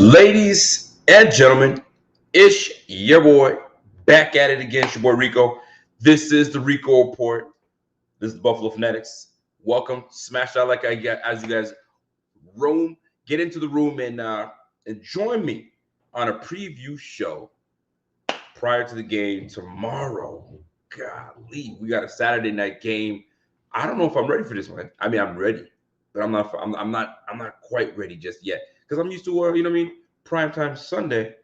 Ladies and gentlemen, it's your boy back at it again. It's your boy Rico. This is the Rico Report. This is the Buffalo Fanatics. Welcome. Smash that like I get as you guys get into the room and join me on a preview show prior to the game tomorrow. Golly, we got a Saturday night game. I don't know if I'm ready for this one. I mean, I'm ready, but I'm not quite ready just yet because I'm used to you know what I mean, primetime Sunday,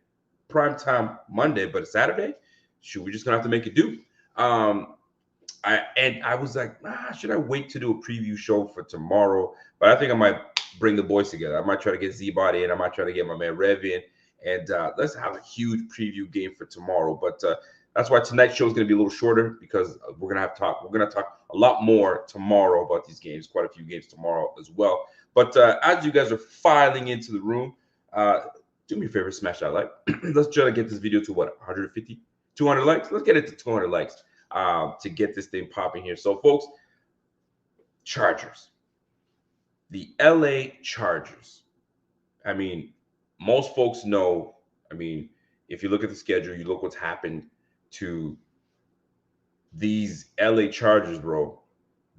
primetime Monday, but Saturday, shoot, we're just gonna have to make it do. Um, I was like, should I wait to do a preview show for tomorrow? But I think I might bring the boys together. I might try to get Z Body in. I might try to get my man Rev in, and let's have a huge preview game for tomorrow. But that's why tonight's show is going to be a little shorter because we're gonna talk a lot more tomorrow about these games. Quite a few games tomorrow as well. But as you guys are filing into the room, do me a favor, smash that like. Let's try to get this video to what 150, 200 likes. Let's get it to 200 likes to get this thing popping here. So, folks, Chargers, the LA Chargers. I mean, most folks know. I mean, if you look at the schedule, you look what's happened to these LA Chargers, bro.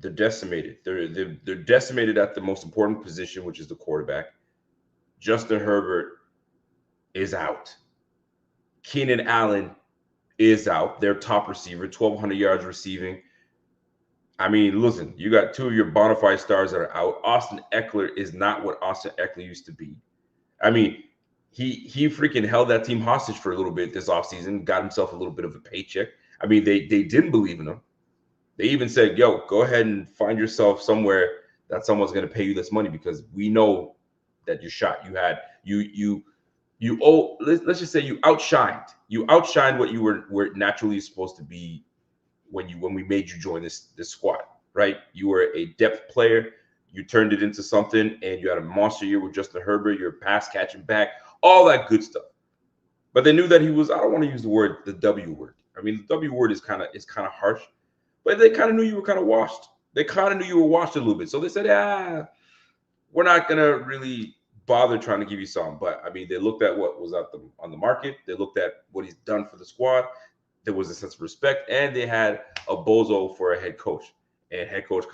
They're decimated. They're decimated at the most important position, which is the quarterback. Justin Herbert is out. Keenan Allen is out. Their top receiver, 1,200 yards receiving. I mean, listen, you got two of your bona fide stars that are out. Austin Eckler is not what Austin Eckler used to be. I mean, he freaking held that team hostage for a little bit this offseason, got himself a little bit of a paycheck. I mean, they didn't believe in him. They even said, yo, go ahead and find yourself somewhere that someone's going to pay you this money because we know that you're shot. You owe, let's just say you outshined what you were naturally supposed to be when we made you join this squad, right? You were a depth player, you turned it into something, and you had a monster year with Justin Herbert, you're pass catching back, all that good stuff. But they knew that he was, I don't want to use the W word. I mean, the W word is kind of harsh, but they kind of knew you were kind of washed. They kind of knew you were washed a little bit. So they said, we're not gonna really bother trying to give you some. But I mean, they looked at what was on the market. They looked at what he's done for the squad. There was a sense of respect, and they had a bozo for a head coach. And head coach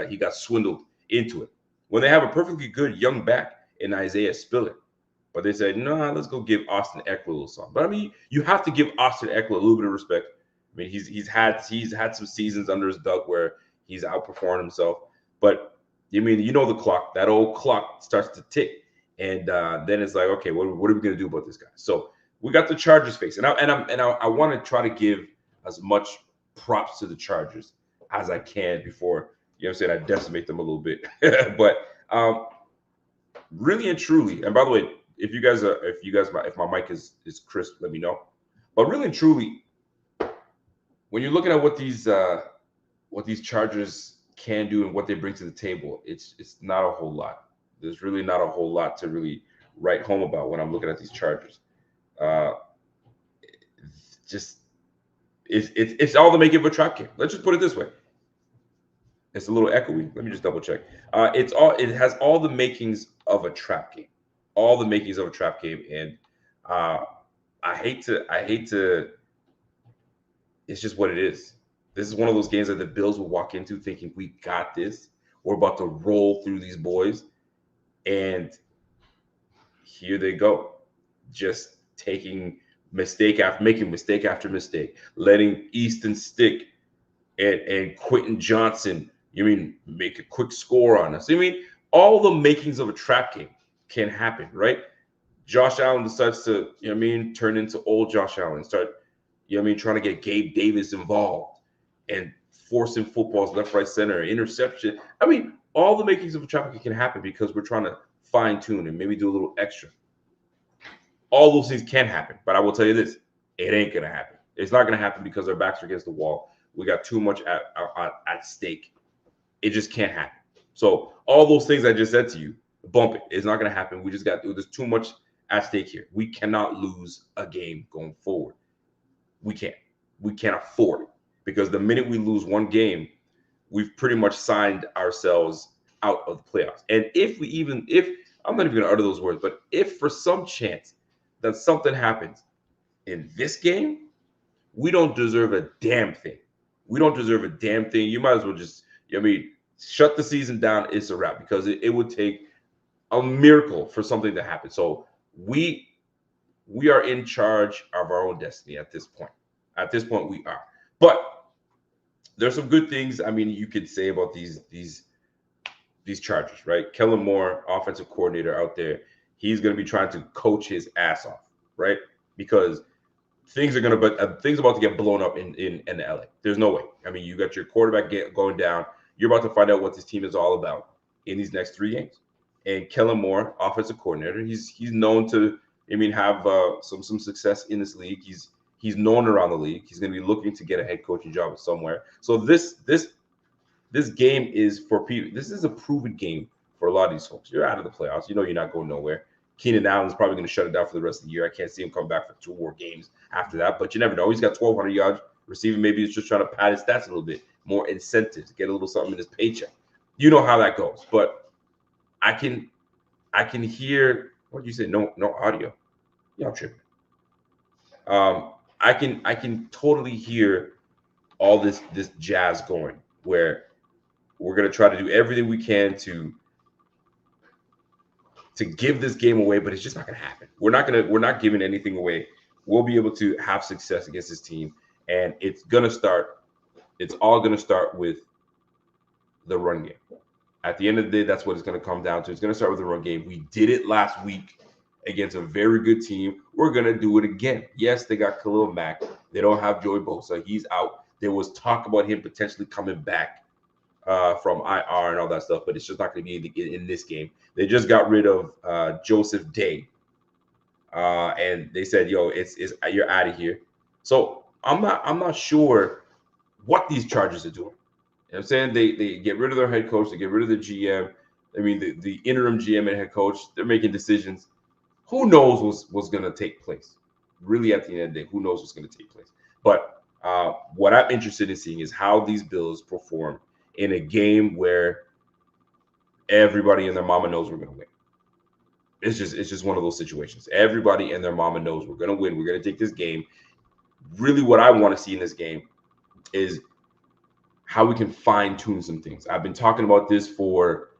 he got swindled into it. When they have a perfectly good young back in Isaiah Spiller, but they said, no, let's go give Austin Eckler a little something. But I mean, you have to give Austin Eckler a little bit of respect. I mean, he's had some seasons under his belt where he's outperformed himself. But the clock, that old clock starts to tick, and then it's like, okay, what are we going to do about this guy? So we got the Chargers face, and I want to try to give as much props to the Chargers as I can before I decimate them a little bit. But really and truly, and by the way, if my mic is crisp, let me know. But really and truly, when you're looking at what these Chargers can do and what they bring to the table, it's not a whole lot. There's really not a whole lot to really write home about when I'm looking at these Chargers. It's all the making of a trap game. Let's just put it this way. It's a little echoey. Let me just double check. It has all the makings of a trap game. All the makings of a trap game. And I hate to it's just what it is. This is one of those games that the Bills will walk into thinking we got this. We're about to roll through these boys. And here they go. Just making mistake after mistake, letting Easton Stick and Quentin Johnson, make a quick score on us. All the makings of a trap game can happen, right? Josh Allen decides to, turn into old Josh Allen, start, trying to get Gabe Davis involved and forcing footballs left, right, center, interception. All the makings of a trap game can happen because we're trying to fine tune and maybe do a little extra. All those things can happen, but I will tell you this: it ain't gonna happen. It's not gonna happen because our backs are against the wall. We got too much at stake. It just can't happen. So all those things I just said to you, bump it. It's not gonna happen. We just got there's too much at stake here. We cannot lose a game going forward. We can't. We can't afford it because the minute we lose one game, we've pretty much signed ourselves out of the playoffs. And if I'm not even going to utter those words, but if for some chance that something happens in this game, we don't deserve a damn thing. We don't deserve a damn thing. You might as well just, I mean, shut the season down. It's a wrap because it would take a miracle for something to happen. So we we are in charge of our own destiny at this point. At this point, we are. But there's some good things. I mean, you could say about these Chargers, right? Kellen Moore, offensive coordinator out there, he's going to be trying to coach his ass off, right? Because things are going to, but things about to get blown up in LA. There's no way. I mean, you got your quarterback going down. You're about to find out what this team is all about in these next 3 games. And Kellen Moore, offensive coordinator, he's known to, I mean, have some success in this league. He's known around the league. He's going to be looking to get a head coaching job somewhere. So this game is for people. This is a proven game for a lot of these folks. You're out of the playoffs. You know you're not going nowhere. Keenan Allen's probably going to shut it down for the rest of the year. I can't see him come back for 2 more games after that, but you never know. He's got 1,200 yards receiving. Maybe he's just trying to pad his stats a little bit, more incentives, get a little something in his paycheck. You know how that goes. But I can hear what did you say? No audio. Yeah, I'm tripping. I can totally hear all this jazz going where we're gonna try to do everything we can to give this game away, but it's just not gonna happen. We're not giving anything away. We'll be able to have success against this team, and it's all gonna start with the run game. At the end of the day, that's what it's gonna come down to. It's gonna start with the run game. We did it last week against a very good team. We're gonna do it again. Yes, they got Khalil Mack. They don't have Joey Bosa. He's out. There was talk about him potentially coming back from IR and all that stuff, but it's just not going to be in this game. They just got rid of Joseph Day, and they said, "Yo, it's you're out of here." So I'm not sure what these Chargers are doing. You know what I'm saying they get rid of their head coach, they get rid of the GM. I mean, the interim GM and head coach, they're making decisions. Who knows what's going to take place? Really, at the end of the day, who knows what's going to take place? But what I'm interested in seeing is how these Bills perform in a game where everybody and their mama knows we're going to win. It's just one of those situations. Everybody and their mama knows we're going to win. We're going to take this game. Really, what I want to see in this game is how we can fine tune some things. I've been talking about this for,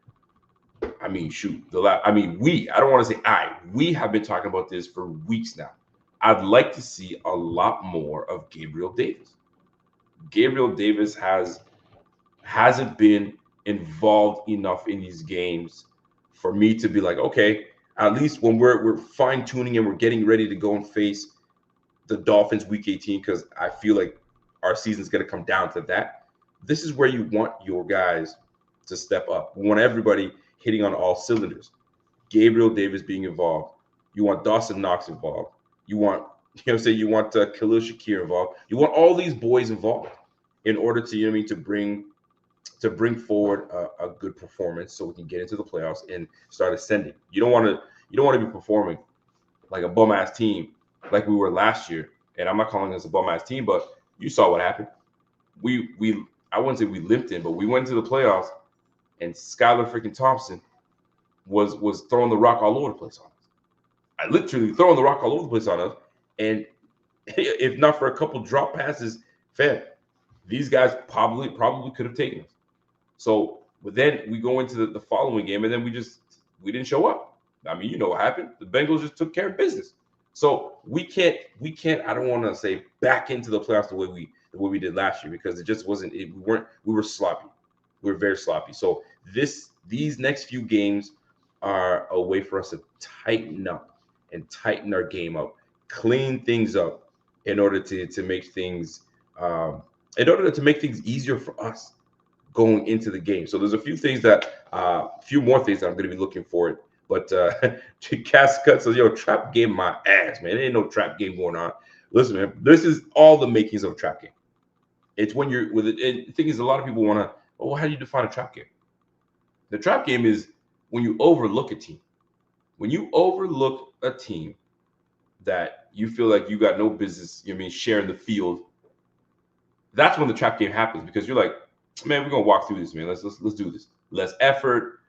I mean, shoot, I don't want to say we have been talking about this for weeks now. I'd like to see a lot more of Gabriel Davis. Gabriel Davis hasn't been involved enough in these games for me to be like, okay, at least when we're fine tuning and we're getting ready to go and face the Dolphins week 18, because I feel like our season's going to come down to that. This is where you want your guys to step up. We want everybody hitting on all cylinders. Gabriel Davis being involved. You want Dawson Knox involved. You want, you want Khalil Shakir involved. You want all these boys involved in order to, to bring forward a good performance so we can get into the playoffs and start ascending. You don't want to be performing like a bum ass team like we were last year. And I'm not calling us a bum ass team, but you saw what happened. I wouldn't say we limped in, but we went to the playoffs and Skylar freaking Thompson was throwing the rock all over the place on us. I literally throwing the rock all over the place on us. And if not for a couple drop passes, fam, these guys probably could have taken us. So, but then we go into the following game, and then we didn't show up. I mean, you know what happened? The Bengals just took care of business. So we can't. I don't want to say back into the playoffs the way we did last year, because it just wasn't. We were sloppy. We were very sloppy. So these next few games are a way for us to tighten up and tighten our game up, clean things up in order to make things easier for us going into the game. So there's a few more things that I'm going to be looking for. But Cass Cut says, "Yo, trap game my ass, man. There ain't no trap game going on." Listen, man, this is all the makings of a trap game. It's when you're with it. And the thing is, a lot of people want to, how do you define a trap game? The trap game is when you overlook a team. When you overlook a team that you feel like you got no business, sharing the field, that's when the trap game happens, because you're like, man, we're gonna walk through this, man. Let's do this. Less effort.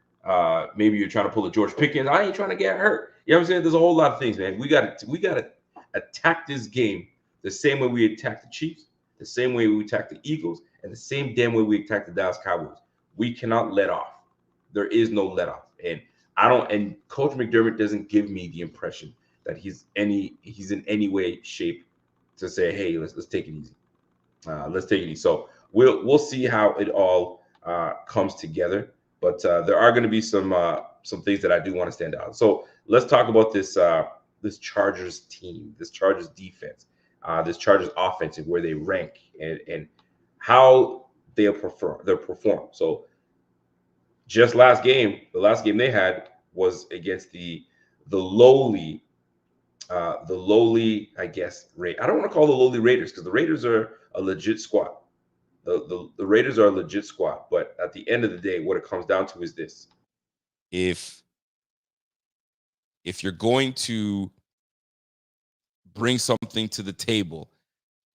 Maybe you're trying to pull a George Pickens. I ain't trying to get hurt. You know what I'm saying? There's a whole lot of things, man. We gotta attack this game the same way we attack the Chiefs, the same way we attack the Eagles, and the same damn way we attack the Dallas Cowboys. We cannot let off. There is no let off. And I don't and Coach McDermott doesn't give me the impression that he's in any way, shape to say, hey, let's take it easy. Let's take it easy. So we'll see how it all comes together. But there are going to be some things that I do want to stand out. So let's talk about this Chargers team, this Chargers defense, this Chargers offensive, where they rank and how they perform. So just the last game they had was against the lowly, I guess, I don't want to call the lowly Raiders because the Raiders are a legit squad. The Raiders are a legit squad, but at the end of the day, what it comes down to is this: If you're going to bring something to the table,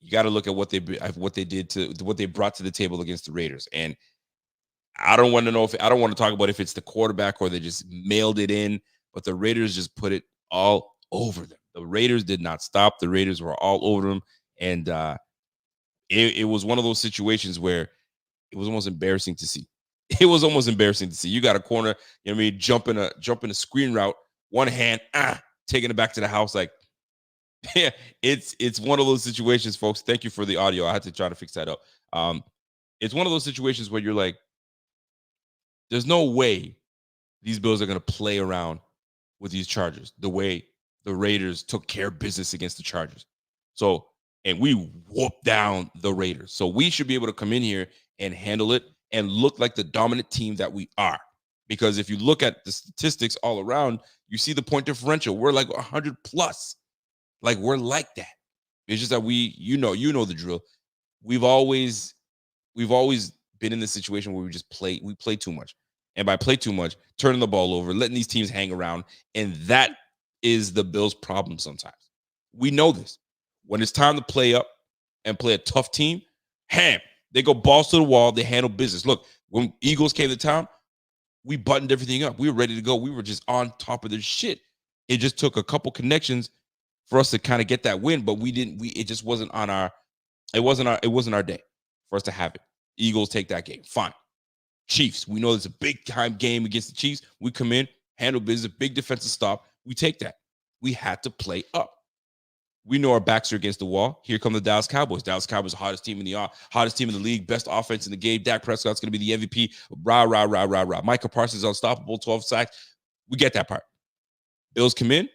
you got to look at what they brought to the table against the Raiders. And I don't want to talk about if it's the quarterback or they just mailed it in, but the Raiders just put it all over them. The Raiders did not stop. The Raiders were all over them, and it was one of those situations where it was almost embarrassing to see. It was almost embarrassing to see. You got a corner, you know what I mean, jump in a screen route, one hand, taking it back to the house. Like, yeah, it's one of those situations, folks. Thank you for the audio. I had to try to fix that up. It's one of those situations where you're like, there's no way these Bills are going to play around with these Chargers the way the Raiders took care of business against the Chargers. So, and we whooped down the Raiders. So we should be able to come in here and handle it and look like the dominant team that we are. Because if you look at the statistics all around, you see the point differential. We're like 100 plus. Like, we're like that. It's just that you know the drill. We've always been in this situation where we play too much. And by play too much, turning the ball over, letting these teams hang around. And that is the Bills' problem sometimes. We know this. When it's time to play up and play a tough team, they go balls to the wall. They handle business. Look, when Eagles came to town, we buttoned everything up. We were ready to go. We were just on top of this shit. It just took a couple connections for us to kind of get that win, but it just wasn't on it wasn't our day for us to have it. Eagles take that game. Fine. Chiefs, we know there's a big time game against the Chiefs. We come in, handle business, big defensive stop. We take that. We had to play up. We know our backs are against the wall. Here come the Dallas Cowboys. Dallas Cowboys, hottest team in the league, best offense in the game. Dak Prescott's going to be the MVP. Rah, rah, rah, rah, rah. Micah Parsons unstoppable, 12 sacks. We get that part. Bills come in,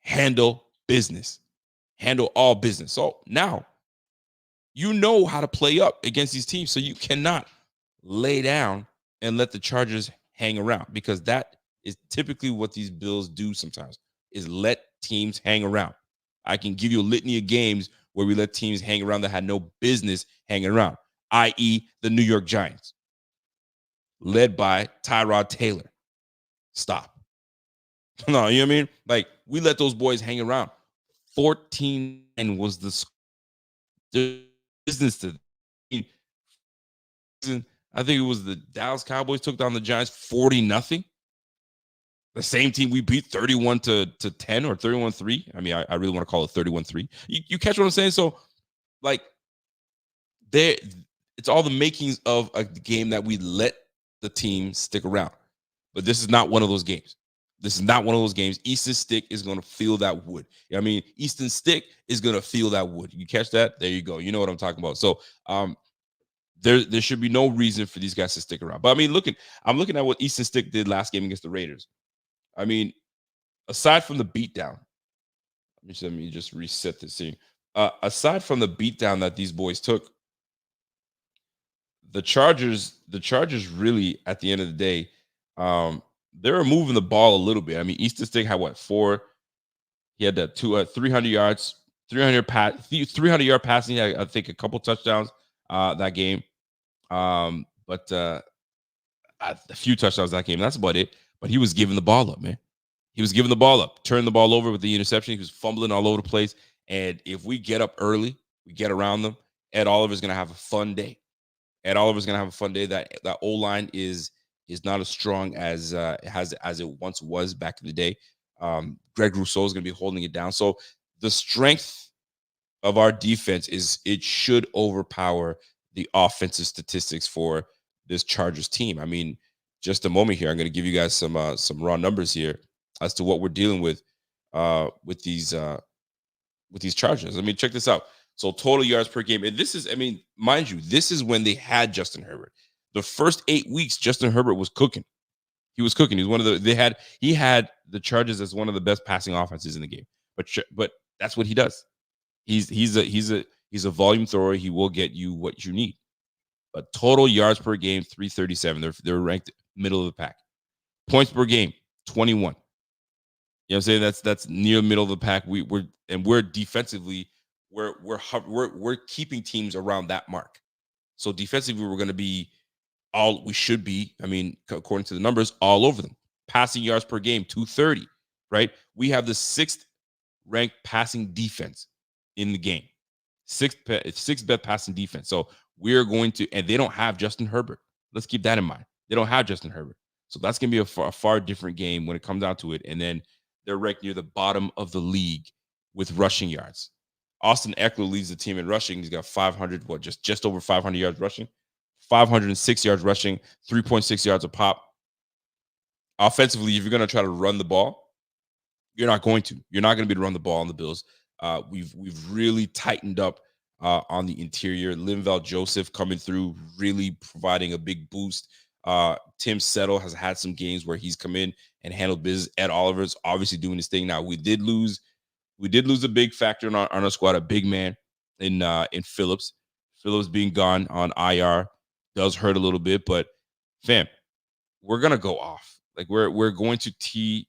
handle business. Handle all business. So now you know how to play up against these teams. So you cannot lay down and let the Chargers hang around, because that is typically what these Bills do sometimes, is let teams hang around. I can give you a litany of games where we let teams hang around that had no business hanging around, i.e. the New York Giants, led by Tyrod Taylor. Stop. No, you know what I mean? Like, we let those boys hang around. 14 was the business to them. I think it was the Dallas Cowboys took down the Giants 40-0. The same team we beat 31-10 or 31-3. I mean, I really want to call it 31-3. You catch what I'm saying? So, like, it's all the makings of a game that we let the team stick around. But this is not one of those games. This is not one of those games. Easton Stick is going to feel that wood. I mean, Easton Stick is going to feel that wood. You catch that? There you go. You know what I'm talking about. So, there should be no reason for these guys to stick around. But I mean, I'm looking at what Easton Stick did last game against the Raiders. I mean, aside from the beatdown, let me just reset this thing. Aside from the beatdown that these boys took, the Chargers really, at the end of the day, they were moving the ball a little bit. I mean, Easton Stick had what, 4? He had that 300 yards, 300-yard passing. I think a couple touchdowns that game. But a few touchdowns that game. That's about it. But he was giving the ball up, man. He was giving the ball up, turned the ball over with the interception. He was fumbling all over the place. And if we get up early, we get around them, Ed Oliver's going to have a fun day. Ed Oliver's going to have a fun day. That O-line is is not as strong as it once was back in the day. Greg Rousseau is going to be holding it down. So the strength of our defense it should overpower the offensive statistics for this Chargers team. I mean, just a moment here, I'm going to give you guys some raw numbers here as to what we're dealing with these Chargers. I mean, check this out. So total yards per game, and this is, I mean, mind you, this is when they had Justin Herbert. The first 8 weeks, Justin Herbert was cooking. He was cooking. He was one of the he had the Chargers as one of the best passing offenses in the game. But that's what he does. He's a volume thrower. He will get you what you need. But total yards per game, 337. They're ranked middle of the pack. Points per game, 21. You know what I'm saying? That's near middle of the pack. We're defensively, we're keeping teams around that mark. So defensively, we're going to be we should be, I mean, according to the numbers, all over them. Passing yards per game, 230, right? We have the 6th ranked passing defense in the game. Sixth best passing defense. So we're going to, and they don't have Justin Herbert. Let's keep that in mind. They don't have Justin Herbert. So that's going to be a far different game when it comes down to it. And then they're ranked near the bottom of the league with rushing yards. Austin Eckler leads the team in rushing. He's got 500, just over 500 yards rushing, 506 yards rushing, 3.6 yards a pop. Offensively, if you're going to try to run the ball, you're not going to. You're not going to be able to run the ball on the Bills. We've really tightened up on the interior. Linval Joseph coming through, really providing a big boost. Tim Settle has had some games where he's come in and handled business. Ed Oliver's obviously doing his thing now. We did lose a big factor on our squad, a big man in Phillips. Phillips being gone on IR does hurt a little bit, but fam, we're gonna go off. Like we're going to tee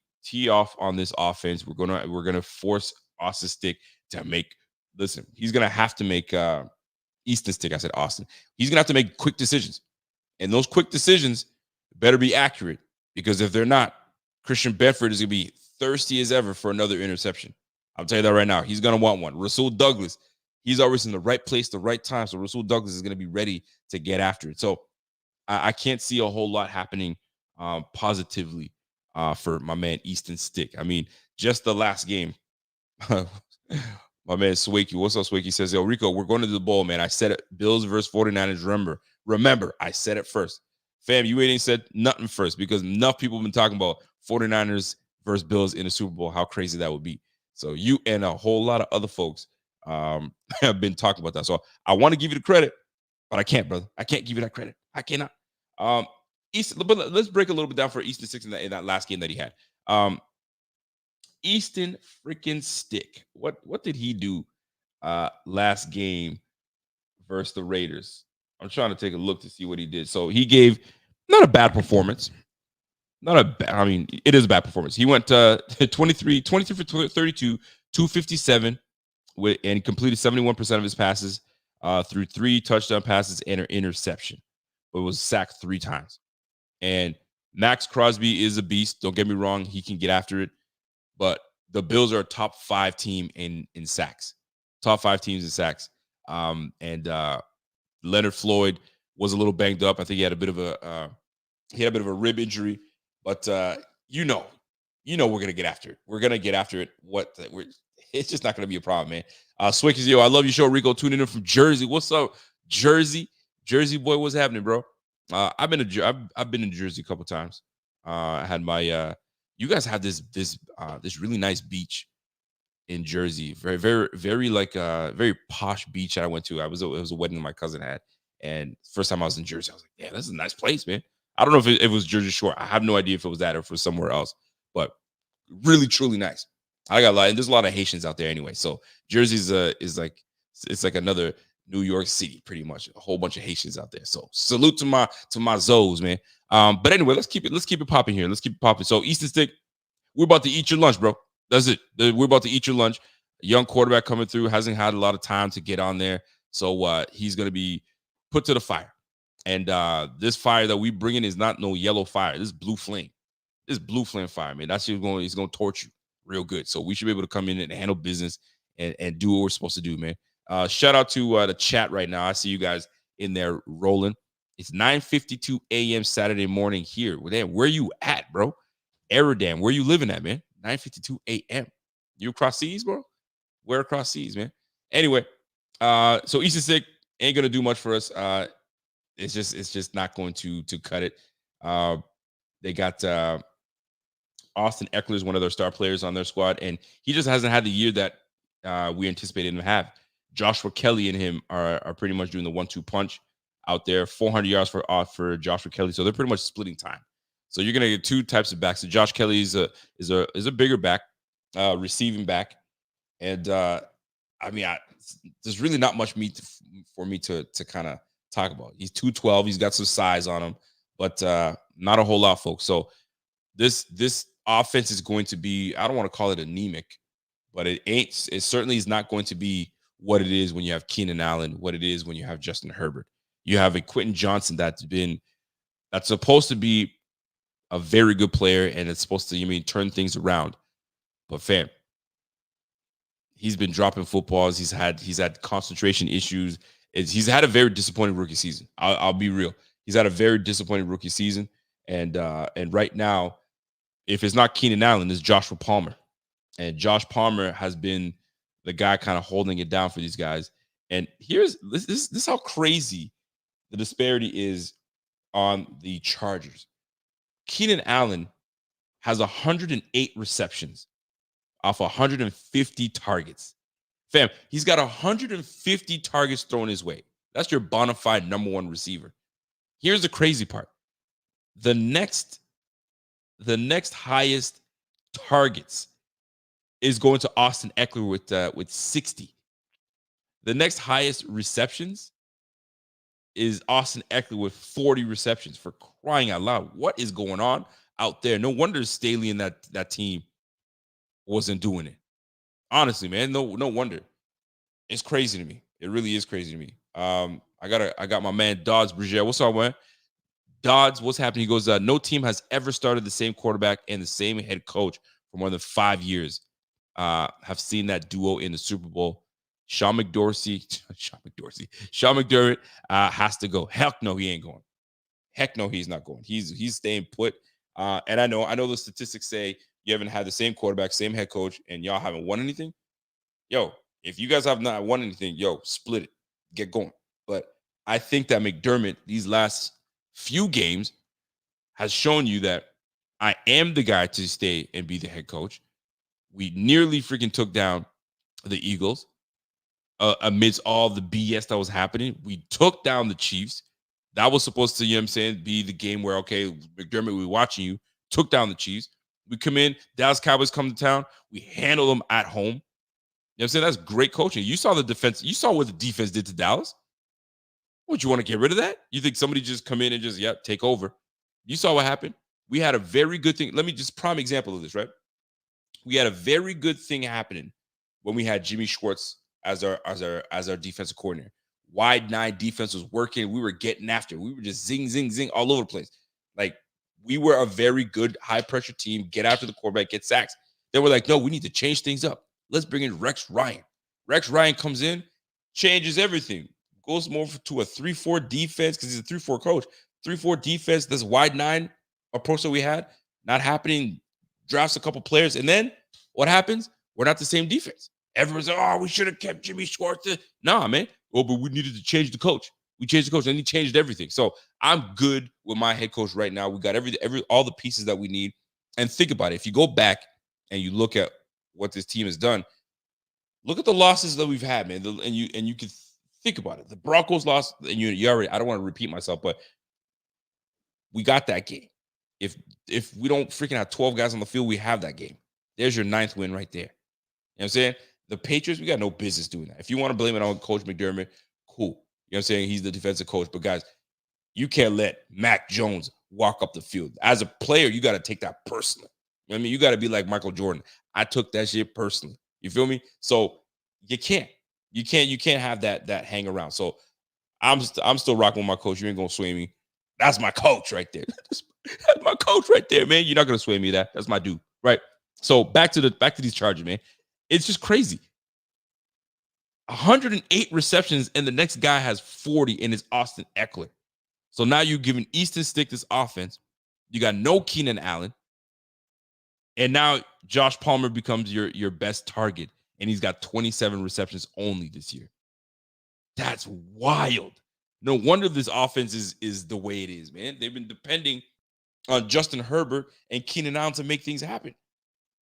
off on this offense. We're gonna force Austin Stick to make. Listen, he's gonna have to make Easton Stick. I said Austin. He's gonna have to make quick decisions, and those quick decisions better be accurate, because if they're not, Christian Benford is gonna be thirsty as ever for another interception. I'll tell you that right now. He's gonna want one. Rasul Douglas, he's always in the right place, the right time. So Rasul Douglas is gonna be ready to get after it. So I can't see a whole lot happening positively for my man Easton Stick. I mean, just the last game. My man Swakey, what's up, Swakey? Says, yo, Rico, we're going to the bowl, man. I said it. Bills versus 49ers. Remember, I said it first. Fam, you ain't said nothing first, because enough people have been talking about 49ers versus Bills in the Super Bowl, how crazy that would be. So you and a whole lot of other folks have been talking about that. So I want to give you the credit, but I can't, brother. I can't give you that credit. I cannot. Easton, but let's break a little bit down for Easton Stick in that last game that he had. Easton freaking Stick. What did he do last game versus the Raiders? I'm trying to take a look to see what he did. So he gave not a bad performance. I mean, it is a bad performance. He went 23 for 32, 257, and completed 71% of his passes through 3 touchdown passes and an interception, but was sacked 3 times. And Max Crosby is a beast. Don't get me wrong. He can get after it. But the Bills are a top 5 team in sacks. Top 5 teams in sacks. And Leonard Floyd was a little banged up. I think he had a bit of a rib injury. But you know we're gonna get after it. We're gonna get after it. It's just not gonna be a problem, man. Swickies, yo, I love your show, Rico. Tuning in from Jersey. What's up, Jersey? Jersey boy, what's happening, bro? I've been in Jersey a couple times. I had my you guys have this really nice beach in Jersey. Very, very, very very posh beach that I went to. It was a wedding my cousin had, and first time I was in Jersey, I was like, yeah, this is a nice place, man. I don't know if it was Jersey Shore. I have no idea if it was that or if it was somewhere else, but really, truly nice. I got a lot, and there's a lot of Haitians out there anyway. So Jersey is like another New York City, pretty much. A whole bunch of Haitians out there. So salute to my Zoes, man. But anyway, let's keep it popping here. Let's keep it popping. So Easton Stick, we're about to eat your lunch, bro. That's it. We're about to eat your lunch. A young quarterback coming through, hasn't had a lot of time to get on there. So he's gonna be put to the fire. And this fire that we bring in is not no yellow fire. This is blue flame. This is blue flame fire, man. That's he's going to torch you real good. So we should be able to come in and handle business and do what we're supposed to do, man. Shout out to the chat right now. I see you guys in there rolling. It's 9:52 a.m. Saturday morning here. Well, damn, where you at, bro? Aerodam, where you living at, man? 9:52 a.m. You across seas, bro? Where across seas, man? Anyway, so Eastern Stick ain't gonna do much for us. It's just not going to cut it. They got Austin Eckler is one of their star players on their squad, and he just hasn't had the year that we anticipated him to have. Joshua Kelly and him are pretty much doing the 1-2 punch out there. 400 yards for Joshua Kelly, so they're pretty much splitting time. So you're gonna get two types of backs. So Josh Kelly is a bigger back, receiving back, and I mean, there's really not much meat for me to kind of talk about. He's 212. He's got some size on him, but not a whole lot, folks. So this offense is going to be, I don't want to call it anemic, but it certainly is not going to be what it is when you have Keenan Allen, what it is when you have Justin Herbert. You have a Quentin Johnson that's supposed to be a very good player, and it's supposed to, turn things around. But fam, he's been dropping footballs. He's had concentration issues. He's had a very disappointing rookie season. I'll be real. He's had a very disappointing rookie season, and right now, if it's not Keenan Allen, it's Joshua Palmer, and Josh Palmer has been the guy kind of holding it down for these guys. And this is how crazy the disparity is on the Chargers. Keenan Allen has 108 receptions off 150 targets. Fam, he's got 150 targets thrown his way. That's your bona fide number one receiver. Here's the crazy part. The next highest targets is going to Austin Eckler with 60. The next highest receptions is Austin Eckler with 40 receptions. For crying out loud, what is going on out there? No wonder Staley and that team wasn't doing it. Honestly, man, no wonder. It's crazy to me. It really is crazy to me. I got my man Dodds Bridget. What's up, man? Dodds, what's happening? He goes, no team has ever started the same quarterback and the same head coach for more than 5 years. Have seen that duo in the Super Bowl. Sean McDermott has to go. Heck no, he ain't going. Heck no, he's not going. He's staying put. And I know the statistics say you haven't had the same quarterback, same head coach, and y'all haven't won anything. Yo, if you guys have not won anything, split it, get going. But I think that McDermott, these last few games, has shown you that I am the guy to stay and be the head coach. We nearly freaking took down the Eagles amidst all the BS that was happening. We took down the Chiefs. That was supposed to, be the game where, okay, McDermott, we're watching you, took down the Chiefs. We come in, Dallas Cowboys come to town. We handle them at home. You know what I'm saying? That's great coaching. You saw the defense. You saw what the defense did to Dallas. What, you want to get rid of that? You think somebody just come in and just, take over? You saw what happened. We had a very good thing. Let me just prime example of this, right? We had a very good thing happening when we had Jimmy Schwartz as our defensive coordinator. Wide nine defense was working. We were getting after. We were just zing, zing, zing all over the place. Like, we were a very good high-pressure team. Get after the quarterback, get sacks. They were like, no, we need to change things up. Let's bring in Rex Ryan. Rex Ryan comes in, changes everything. Goes more to a 3-4 defense because he's a 3-4 coach. 3-4 defense, this wide nine approach that we had, not happening. Drafts a couple players. And then what happens? We're not the same defense. Everyone's like, oh, we should have kept Jimmy Schwartz. Nah, man. Oh, but we needed to change the coach. We changed the coach and he changed everything. So I'm good with my head coach right now. We got all the pieces that we need. And think about it. If you go back and you look at what this team has done, look at the losses that we've had, man. And you can think about it. The Broncos lost, and you already, I don't want to repeat myself, but we got that game. If we don't freaking have 12 guys on the field, we have that game. There's your 9th win right there. You know what I'm saying? The Patriots, we got no business doing that. If you want to blame it on Coach McDermott, cool. You know what I'm saying? He's the defensive coach. But guys, you can't let Mac Jones walk up the field. As a player, you got to take that personally. You know what I mean? You got to be like Michael Jordan. I took that shit personally. You feel me? So you can't have that hang around. So I'm still rocking with my coach. You ain't gonna sway me. That's my coach right there. That's my coach right there, man. You're not gonna sway me. That's my dude, right? So back to these Chargers, man. It's just crazy. 108 receptions, and the next guy has 40, and it's Austin Eckler. So now you're giving Easton Stick this offense. You got no Keenan Allen. And now Josh Palmer becomes your best target. And he's got 27 receptions only this year. That's wild. No wonder this offense is the way it is, man. They've been depending on Justin Herbert and Keenan Allen to make things happen.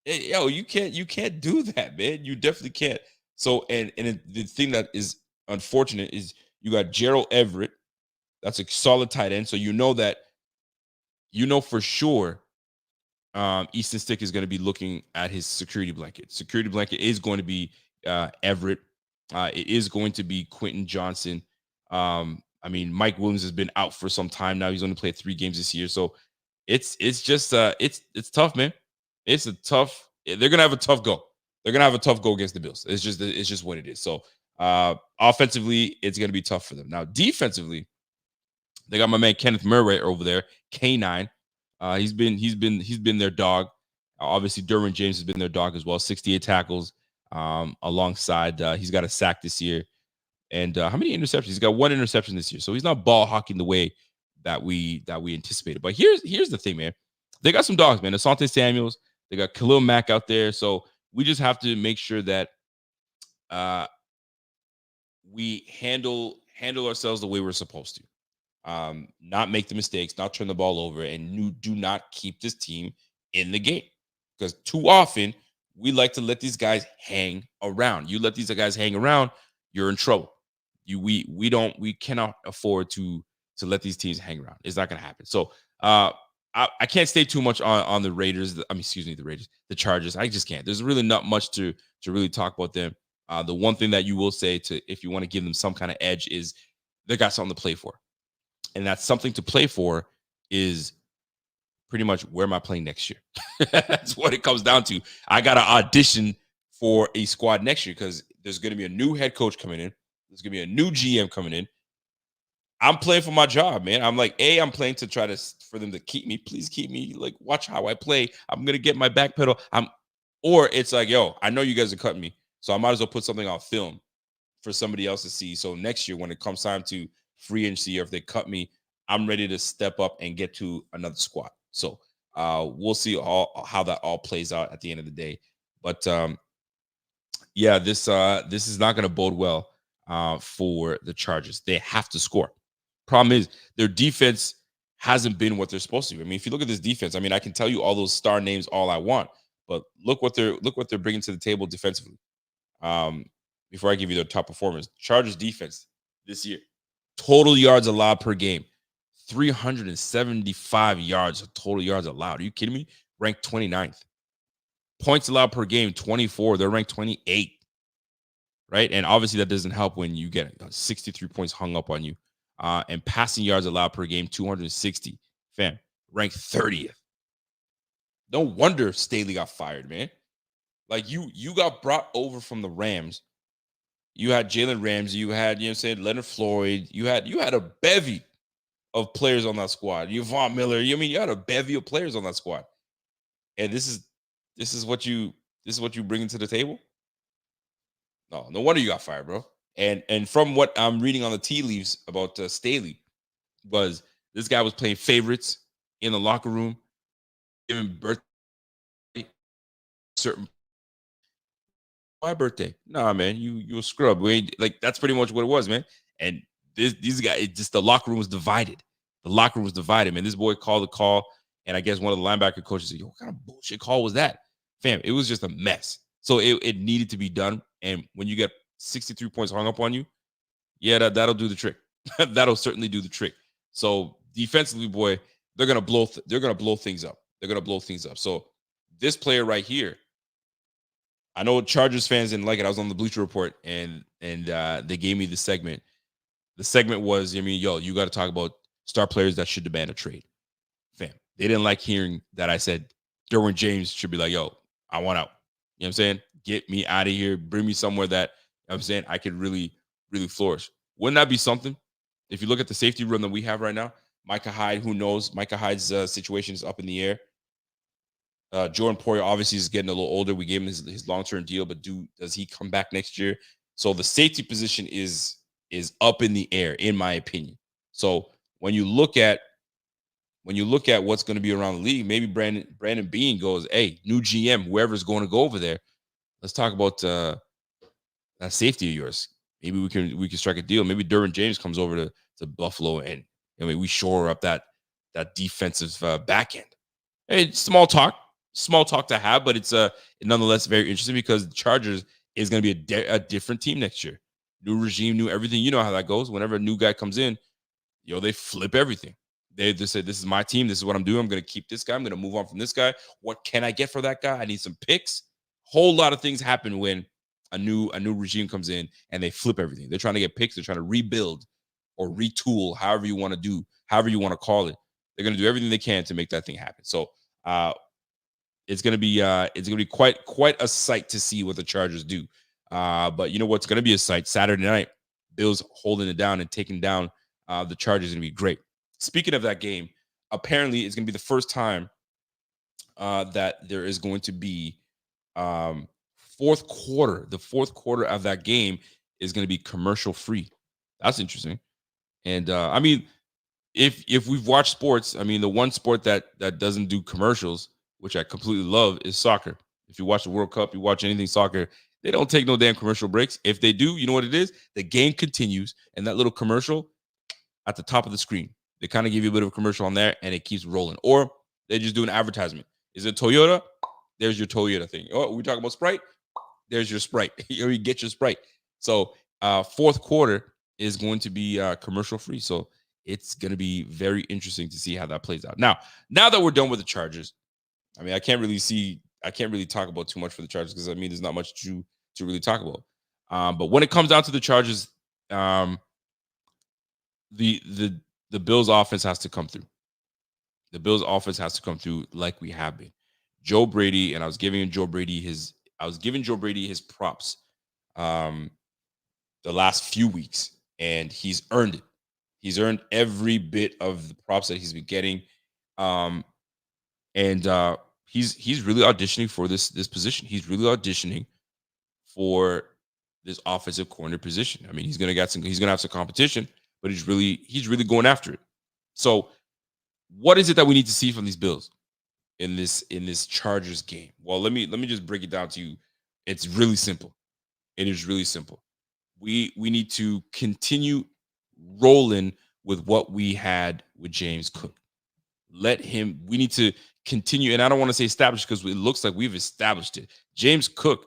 Hey, yo, you can't do that, man. You definitely can't. So, and the thing that is unfortunate is you got Gerald Everett. That's a solid tight end. So you know for sure Easton Stick is going to be looking at his security blanket. Security blanket is going to be Everett. It is going to be Quentin Johnson. I mean, Mike Williams has been out for some time now. He's only played 3 games this year. So it's just it's tough, man. It's a tough. They're gonna have a tough go. They're gonna have a tough go against the Bills. It's just what it is. So offensively, it's gonna be tough for them. Now defensively, they got my man Kenneth Murray over there, K9. He's been their dog. Obviously, Derwin James has been their dog as well. 68 tackles. Alongside, he's got a sack this year. And how many interceptions? He's got 1 interception this year. So he's not ball hawking the way that we anticipated. But here's the thing, man. They got some dogs, man. Asante Samuels. They got Khalil Mack out there. So we just have to make sure that we handle ourselves the way we're supposed to. Not make the mistakes, not turn the ball over, and do not keep this team in the game. Because too often we like to let these guys hang around. You let these guys hang around, you're in trouble. We cannot afford to let these teams hang around. It's not going to happen. So I can't stay too much on the Raiders. The Chargers. I just can't. There's really not much to really talk about them. The one thing that you will say if you want to give them some kind of edge is they got something to play for. And that's something to play for is pretty much where am I playing next year? That's what it comes down to. I got to audition for a squad next year because there's going to be a new head coach coming in. There's going to be a new GM coming in. I'm playing for my job, man. I'm like, I'm playing to try for them to keep me. Please keep me. Like, watch how I play. I'm going to get my back pedal. Or it's like, yo, I know you guys are cutting me, so I might as well put something on film for somebody else to see. So next year, when it comes time to free agency, or if they cut me, I'm ready to step up and get to another squad. So we'll see how that all plays out at the end of the day. But yeah, this is not going to bode well for the Chargers. They have to score. Problem is their defense hasn't been what they're supposed to be. I mean, if you look at this defense, I mean, I can tell you all those star names all I want, but look what they're bringing to the table defensively. Before I give you their top performers, Chargers defense this year, total yards allowed per game, 375 yards of total yards allowed. Are you kidding me? Ranked 29th. Points allowed per game, 24. They're ranked 28. Right? And obviously that doesn't help when you get 63 points hung up on you. And passing yards allowed per game, 260. Fam, ranked 30th. No wonder Staley got fired, man. Like you got brought over from the Rams. You had Jalen Ramsey. You had, Leonard Floyd. You had a bevy of players on that squad. You Von Miller. You had a bevy of players on that squad. And this is what you bring to the table. No wonder you got fired, bro. And from what I'm reading on the tea leaves about Staley, was this guy was playing favorites in the locker room, giving birthday certain. My birthday. Nah, man, you a scrub. We ain't, like, that's pretty much what it was, man. And these guys, the locker room was divided. The locker room was divided, man. This boy called the call, and I guess one of the linebacker coaches said, "Yo, what kind of bullshit call was that?" Fam, it was just a mess. So it needed to be done. And when you get 63 points hung up on you, yeah, that'll do the trick. That'll certainly do the trick. So defensively, boy, they're gonna blow things up. They're gonna blow things up. So this player right here, I know Chargers fans didn't like it. I was on the Bleacher Report, and they gave me the segment. The segment was, you got to talk about star players that should demand a trade. Fam, they didn't like hearing that I said Derwin James should be like, yo, I want out. You know what I'm saying? Get me out of here. Bring me somewhere that, I'm saying, I could really, really flourish. Wouldn't that be something? If you look at the safety room that we have right now, Micah Hyde, who knows? Micah Hyde's situation is up in the air. Jordan Poyer obviously is getting a little older. We gave him his long-term deal, but does he come back next year? So the safety position is up in the air, in my opinion. So when you look at what's going to be around the league, maybe Brandon Beane goes, hey, new GM, whoever's going to go over there, let's talk about that safety of yours. Maybe we can strike a deal. Maybe Derwin James comes over to Buffalo, and we shore up that defensive back end. It's small talk to have, but it's nonetheless very interesting because the Chargers is going to be a different team next year. New regime, new everything. You know how that goes. Whenever a new guy comes in, they flip everything. They just say, this is my team. This is what I'm doing. I'm going to keep this guy. I'm going to move on from this guy. What can I get for that guy? I need some picks. Whole lot of things happen when a new regime comes in and they flip everything. They're trying to get picks. They're trying to rebuild or retool, however you want to call it. They're going to do everything they can to make that thing happen. So it's going to be quite a sight to see what the Chargers do. But you know what's going to be a sight? Saturday night, Bills holding it down and taking down the Chargers is going to be great. Speaking of that game, apparently it's going to be the first time that there is going to be fourth quarter. The fourth quarter of that game is going to be commercial free. That's interesting. And I mean, if we've watched sports, I mean, the one sport that doesn't do commercials, which I completely love, is soccer. If you watch the World Cup, you watch anything soccer, they don't take no damn commercial breaks. If they do, you know what it is? The game continues, and that little commercial at the top of the screen, they kind of give you a bit of a commercial on there, and it keeps rolling. Or they just do an advertisement. Is it Toyota? There's your Toyota thing. Oh, we talk about Sprite? There's your Sprite. You get your Sprite. So fourth quarter is going to be commercial free. So it's going to be very interesting to see how that plays out. Now that we're done with the Chargers, I mean, I can't really talk about too much for the Chargers because I mean, there's not much to really talk about. But when it comes down to the Chargers, the Bills offense has to come through. The Bills offense has to come through like we have been. Joe Brady, and I was giving Joe Brady his props the last few weeks, and he's earned it. He's earned every bit of the props that he's been getting. And he's really auditioning for this position. He's really auditioning for this offensive corner position. I mean, he's gonna have some competition, but he's really going after it. So what is it that we need to see from these Bills in this Chargers game? Well, let me just break it down to you. It's really simple. It is really simple. We need to continue rolling with what we had with James Cook. We need to continue, and I don't want to say establish because it looks like we've established it. James Cook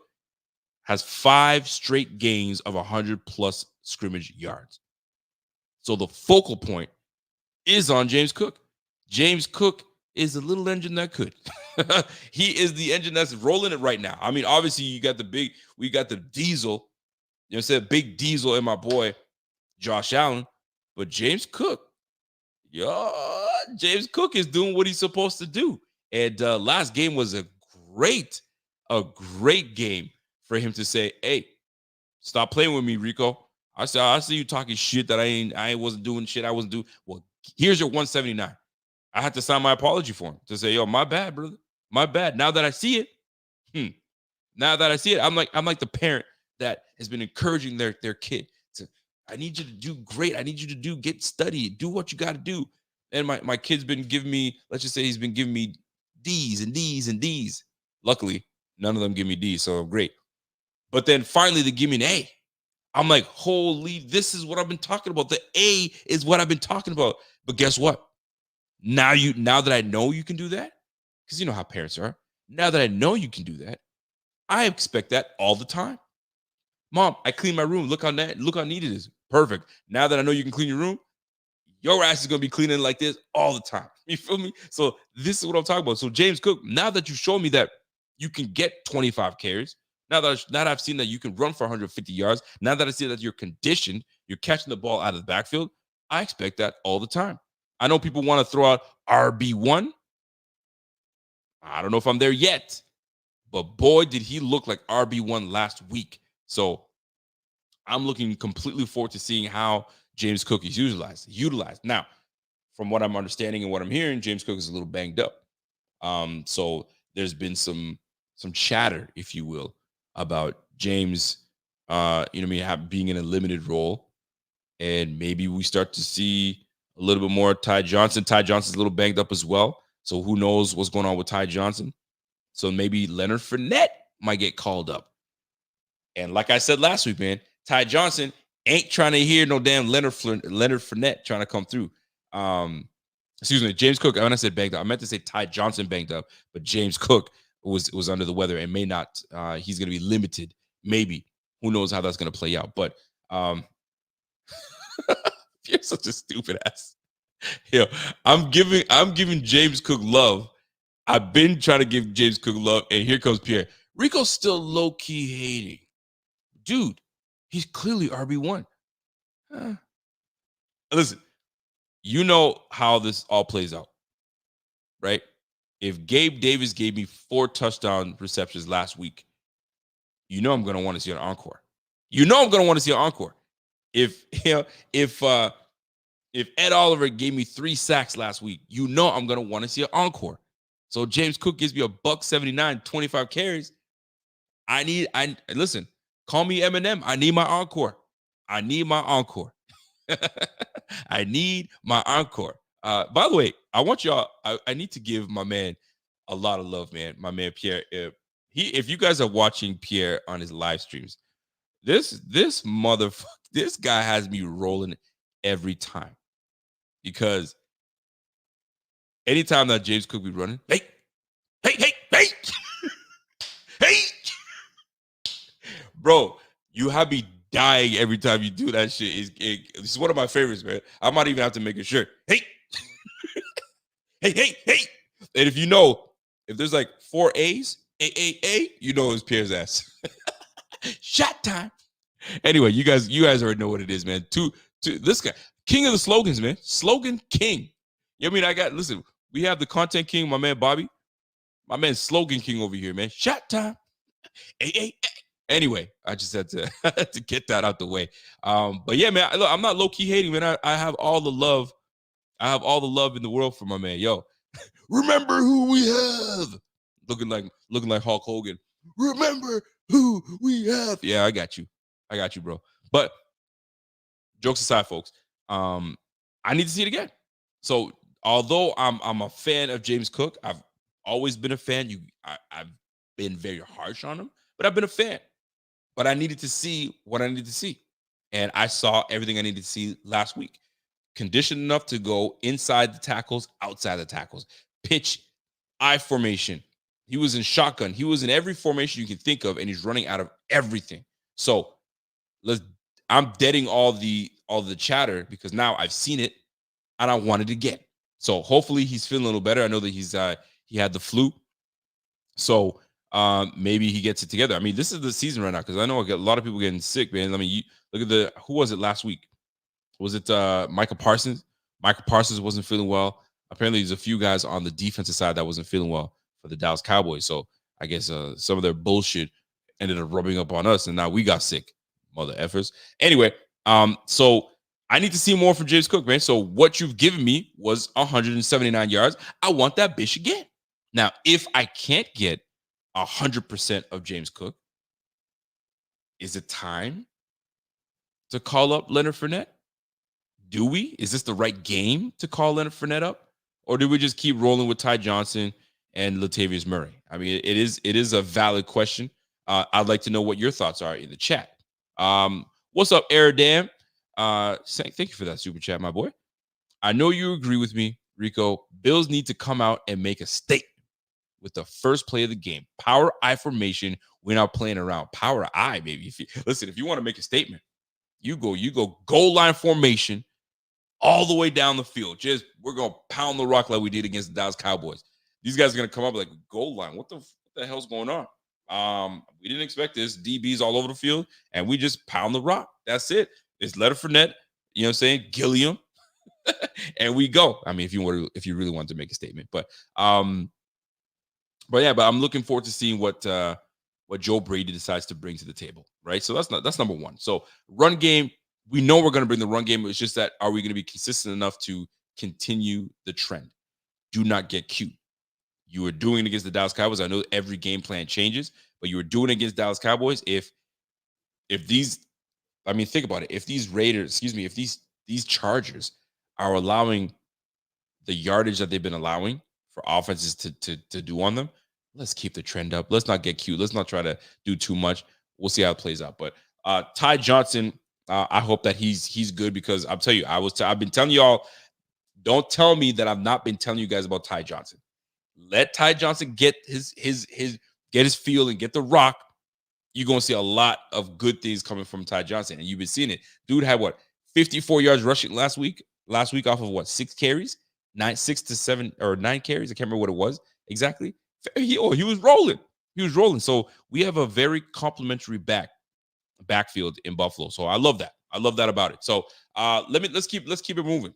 has 5 straight games of 100+ scrimmage yards. So the focal point is on James Cook. James Cook is the little engine that could. He is the engine that's rolling it right now. I mean, obviously we got the diesel, said big diesel in my boy Josh Allen, but James Cook is doing what he's supposed to do. And last game was a great game for him to say, hey, stop playing with me, Rico. I see you talking shit that I wasn't doing shit I wasn't doing. Well, here's your 179. I had to sign my apology for him to say, yo, my bad, brother. My bad. Now that I see it, I'm like the parent that has been encouraging their kid to, I need you to do great. I need you to get study, do what you got to do. And my kid's been giving me, let's just say he's been giving me D's and D's and D's. Luckily, none of them give me D's, so great. But then finally they give me an A. I'm like, holy, this is what I've been talking about. The A is what I've been talking about. But guess what? Now that I know you can do that, because you know how parents are. Now that I know you can do that, I expect that all the time. Mom, I clean my room. Look how neat it is. Perfect. Now that I know you can clean your room, your ass is gonna be cleaning like this all the time. You feel me? So this is what I'm talking about. So James Cook, now that you show me that you can get 25 carries, now that I've seen that you can run for 150 yards, now that I see that you're conditioned, you're catching the ball out of the backfield, I expect that all the time. I know people want to throw out RB1. I don't know if I'm there yet, but boy, did he look like RB1 last week. So I'm looking completely forward to seeing how James Cook is utilized. Now, from what I'm understanding and what I'm hearing, James Cook is a little banged up. So there's been some chatter, if you will, about James, being in a limited role, and maybe we start to see a little bit more Ty Johnson. Ty Johnson's a little banged up as well. So who knows what's going on with Ty Johnson. So maybe Leonard Fournette might get called up. And like I said last week, man, Ty Johnson ain't trying to hear no damn Leonard Fournette trying to come through. Excuse me, James Cook. When I said banged up, I meant to say Ty Johnson banged up, but James Cook was under the weather and may not. He's going to be limited. Maybe. Who knows how that's going to play out? But you're such a stupid ass. Yo, I'm giving James Cook love. I've been trying to give James Cook love, and here comes Pierre. Rico's still low-key hating. Dude, he's clearly RB1. Listen, you know how this all plays out, right? If Gabe Davis gave me 4 touchdown receptions last week, you know I'm going to want to see an encore. You know I'm going to want to see an encore. If Ed Oliver gave me 3 sacks last week, you know I'm going to want to see an encore. So James Cook gives me a $179, 25 carries. Listen, call me Eminem. I need my encore. I need my encore. I need my encore. By the way, I want y'all, I need to give my man a lot of love, man. My man Pierre. If you guys are watching Pierre on his live streams, this guy has me rolling every time. Because anytime that James Cook be running, hey, bro, you have me dying every time you do that shit. It's one of my favorites, man. I might even have to make a shirt. Hey, hey. And if there's like 4 A's, A, you know it's Pierre's ass. Shot time. Anyway, you guys already know what it is, man. This guy, king of the slogans, man. Slogan king. I mean, listen, we have the content king, my man Bobby. My man slogan king over here, man. Shot time. A. Anyway, I just had to get that out the way. But yeah, man, look, I'm not low-key hating, man. I have all the love. I have all the love in the world for my man. Yo, remember who we have. Looking like Hulk Hogan. Remember who we have. Yeah, I got you, bro. But jokes aside, folks, I need to see it again. So although I'm a fan of James Cook, I've always been a fan. I've been very harsh on him, but I've been a fan. But I needed to see what I needed to see. And I saw everything I needed to see last week. Conditioned enough to go inside the tackles, outside the tackles. Pitch, I formation. He was in shotgun. He was in every formation you can think of, and he's running out of everything. So I'm deading all the chatter because now I've seen it and I wanted to get. So hopefully he's feeling a little better. I know that he had the flu. So maybe he gets it together. I mean, this is the season right now because I know I get a lot of people getting sick, man. I mean, look at who was it last week? Was it Micah Parsons? Micah Parsons wasn't feeling well. Apparently, there's a few guys on the defensive side that wasn't feeling well for the Dallas Cowboys. So I guess some of their bullshit ended up rubbing up on us, and now we got sick, mother effers. Anyway, so I need to see more from James Cook, man. So what you've given me was 179 yards. I want that bitch again. Now, if I can't get 100% of James Cook, is it time to call up Leonard Fournette? Do we? Is this the right game to call Leonard Fournette up? Or do we just keep rolling with Ty Johnson and Latavius Murray? I mean, it is a valid question. I'd like to know what your thoughts are in the chat. What's up, Aradam? Thank you for that super chat, my boy. I know you agree with me, Rico. Bills need to come out and make a statement with the first play of the game. Power I formation. We're not playing around. Power I, baby. If you want to make a statement, you go goal line formation all the way down the field. We're gonna pound the rock like we did against the Dallas Cowboys. These guys are gonna come up like goal line. What the hell's going on? We didn't expect this. DBs all over the field, and we just pound the rock. That's it. It's Leonard Fournette. You know what I'm saying? Gilliam, and we go. I mean, if you really want to make a statement, but I'm looking forward to seeing what Joe Brady decides to bring to the table. Right. So that's number one. So run game. We know we're going to bring the run game. It's just that, are we going to be consistent enough to continue the trend? Do not get cute. You were doing it against the Dallas Cowboys. I know every game plan changes, but you were doing it against Dallas Cowboys. If these, I mean, think about it. If these Raiders, if these Chargers are allowing the yardage that they've been allowing for offenses to do on them, let's keep the trend up. Let's not get cute. Let's not try to do too much. We'll see how it plays out. But Ty Johnson, I hope that he's good, because I'll tell you, I've been telling y'all, don't tell me that I've not been telling you guys about Ty Johnson. Let Ty Johnson get his feel and get the rock. You're gonna see a lot of good things coming from Ty Johnson, and you've been seeing it. Dude had 54 yards rushing last week off of 6 carries, 6 to 7 or 9 carries. I can't remember what it was exactly. He was rolling. So we have a very complimentary backfield in Buffalo. So I love that. I love that about it. So let's keep it moving.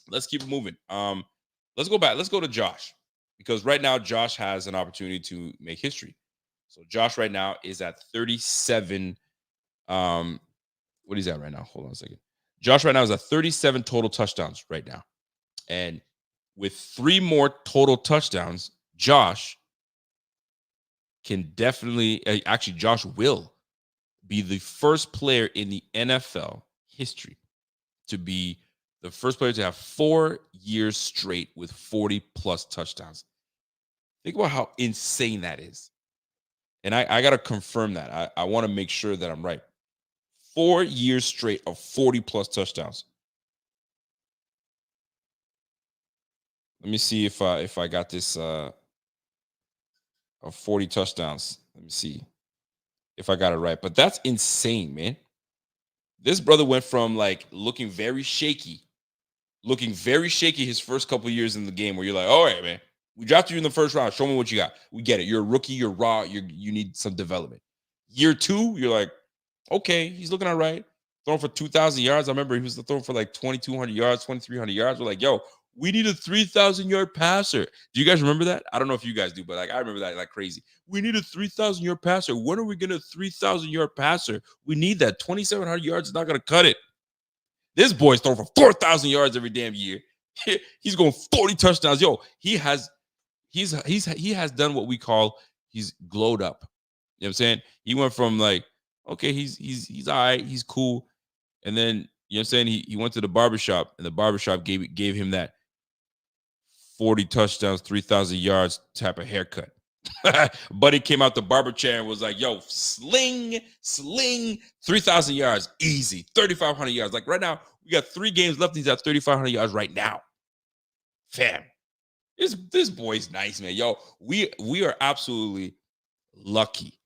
Let's keep it moving. Let's go back. Let's go to Josh, because right now Josh has an opportunity to make history. So Josh right now is at 37. What is that right now? Hold on a second. Josh right now is at 37 total touchdowns right now. And with 3 more total touchdowns, Josh can definitely, actually, Josh will be the first player in the NFL history to be the first player to have 4 years straight with 40 plus touchdowns. Think about how insane that is. And I got to confirm that. I want to make sure that I'm right. 4 years straight of 40 plus touchdowns. Let me see if I got this of 40 touchdowns. Let me see if I got it right. But that's insane, man. This brother went from looking very shaky his first couple years in the game, where you're like, all right, man, we drafted you in the first round. Show me what you got. We get it. You're a rookie. You're raw. You need some development. Year 2, you're like, okay, he's looking all right. Throwing for 2,000 yards. I remember he was throwing for 2,200 yards, 2,300 yards. We're like, yo, we need a 3,000-yard passer. Do you guys remember that? I don't know if you guys do, but I remember that like crazy. We need a 3,000-yard passer. When are we getting a 3,000-yard passer? We need that. 2,700 yards is not going to cut it. This boy's throwing for 4,000 yards every damn year. He's going 40 touchdowns. Yo, he has done what we call, he's glowed up. You know what I'm saying? He went from okay, he's all right, he's cool. And then, you know what I'm saying, he went to the barbershop, and the barbershop gave him that 40 touchdowns, 3,000 yards type of haircut. Buddy came out the barber chair and was like, yo, sling, 3,000 yards, easy, 3,500 yards. Right now, we got 3 games left. He's at 3,500 yards right now. Fam, this boy's nice, man. Yo, we are absolutely lucky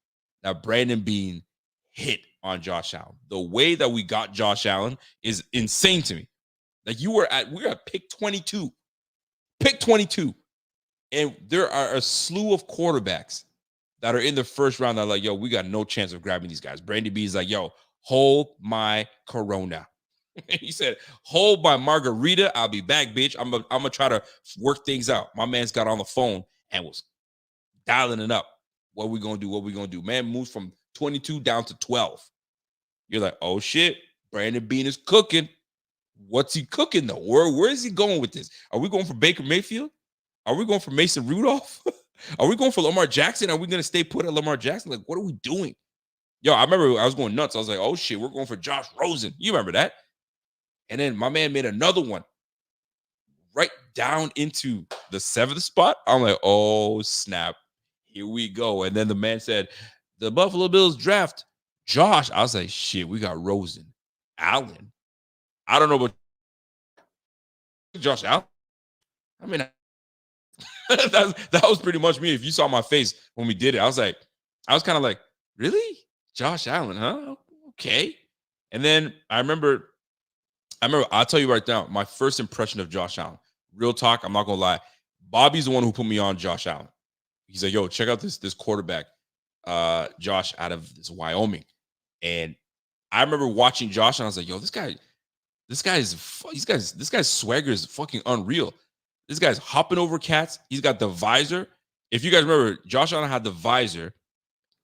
that Brandon Beane hit on Josh Allen. The way that we got Josh Allen is insane to me. We're at pick 22. Pick 22. And there are a slew of quarterbacks that are in the first round that are like, yo, we got no chance of grabbing these guys. Brandon Beane's like, yo, hold my Corona. He said, hold my margarita. I'll be back, bitch. I'm gonna try to work things out. My man's got on the phone and was dialing it up. What we gonna do? Man moves from 22 down to 12. You're like, oh shit, Brandon Beane is cooking. What's he cooking though? Where is he going with this? Are we going for Baker Mayfield? Are we going for Mason Rudolph? Are we going for Lamar Jackson? Are we going to stay put at Lamar Jackson? What are we doing? Yo, I remember I was going nuts. I was like, oh shit, we're going for Josh Rosen. You remember that? And then my man made another one right down into the 7th spot. I'm like, oh snap, here we go. And then the man said, the Buffalo Bills draft Josh. I was like, shit, we got Rosen. Allen. I don't know about Josh Allen. I mean, that was pretty much me. If you saw my face when we did it, I was kind of like, really? Josh Allen, huh? Okay. And then I remember, I'll tell you right now, my first impression of Josh Allen. Real talk, I'm not gonna lie. Bobby's the one who put me on Josh Allen. He's like, yo, check out this quarterback, Josh, out of this Wyoming. And I remember watching Josh, and I was like, yo, this guy's swagger is fucking unreal. This guy's hopping over cats. He's got the visor. If you guys remember, Josh Allen had the visor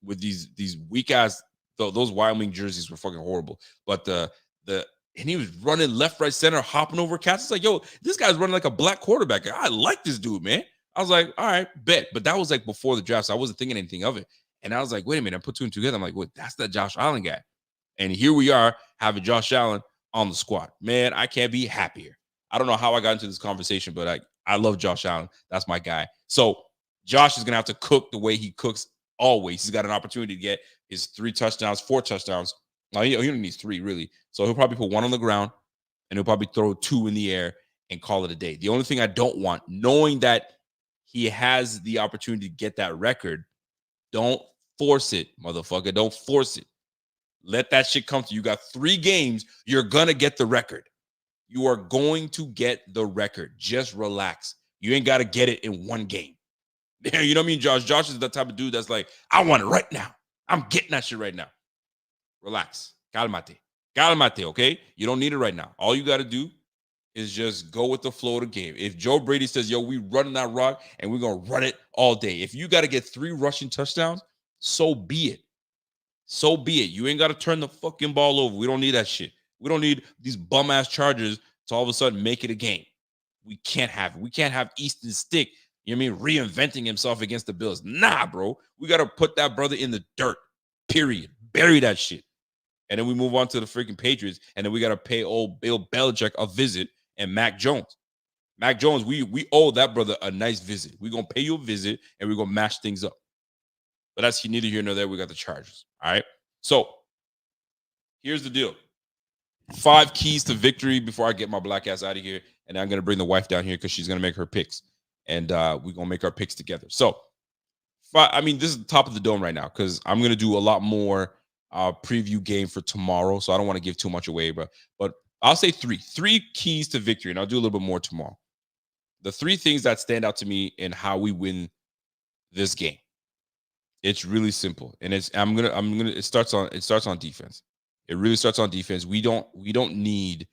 with these weak ass. Those Wyoming jerseys were fucking horrible. But and he was running left, right, center, hopping over cats. It's like, yo, this guy's running like a black quarterback. I like this dude, man. I was like, all right, bet. But that was before the draft, so I wasn't thinking anything of it. And I was like, wait a minute, I put 2 and 2 together. I'm like, wait, that's that Josh Allen guy. And here we are having Josh Allen on the squad. Man, I can't be happier. I don't know how I got into this conversation, but I love Josh Allen. That's my guy. So Josh is going to have to cook the way he cooks always. He's got an opportunity to get his 3 touchdowns, 4 touchdowns. Now, he only needs 3, really. So he'll probably put 1 on the ground, and he'll probably throw 2 in the air and call it a day. The only thing I don't want, knowing that he has the opportunity to get that record, don't force it, motherfucker. Don't force it. Let that shit come to you. You got 3 games. You're going to get the record. You are going to get the record. Just relax. You ain't got to get it in 1 game. You know what I mean, Josh? Josh is the type of dude that's like, I want it right now. I'm getting that shit right now. Relax. Calmate. Calmate, okay? You don't need it right now. All you got to do is just go with the flow of the game. If Joe Brady says, yo, we running that rock and we're going to run it all day. If you got to get 3 rushing touchdowns, so be it. So be it. You ain't got to turn the fucking ball over. We don't need that shit. We don't need these bum-ass Chargers to all of a sudden make it a game. We can't have it. We can't have Easton Stick, you know what I mean, reinventing himself against the Bills. Nah, bro. We got to put that brother in the dirt, period. Bury that shit. And then we move on to the freaking Patriots, and then we got to pay old Bill Belichick a visit and Mac Jones. Mac Jones, we owe that brother a nice visit. We're going to pay you a visit, and we're going to mash things up. But that's neither here nor there. We got the Chargers, all right? So here's the deal. 5 keys to victory before I get my black ass out of here. And I'm going to bring the wife down here because she's going to make her picks. And we're going to make our picks together. So, I mean, this is the top of the dome right now because I'm going to do a lot more preview game for tomorrow. So I don't want to give too much away. But I'll say 3 keys to victory. And I'll do a little bit more tomorrow. The 3 things that stand out to me in how we win this game. It's really simple. And it starts on defense. It really starts on defense. We don't need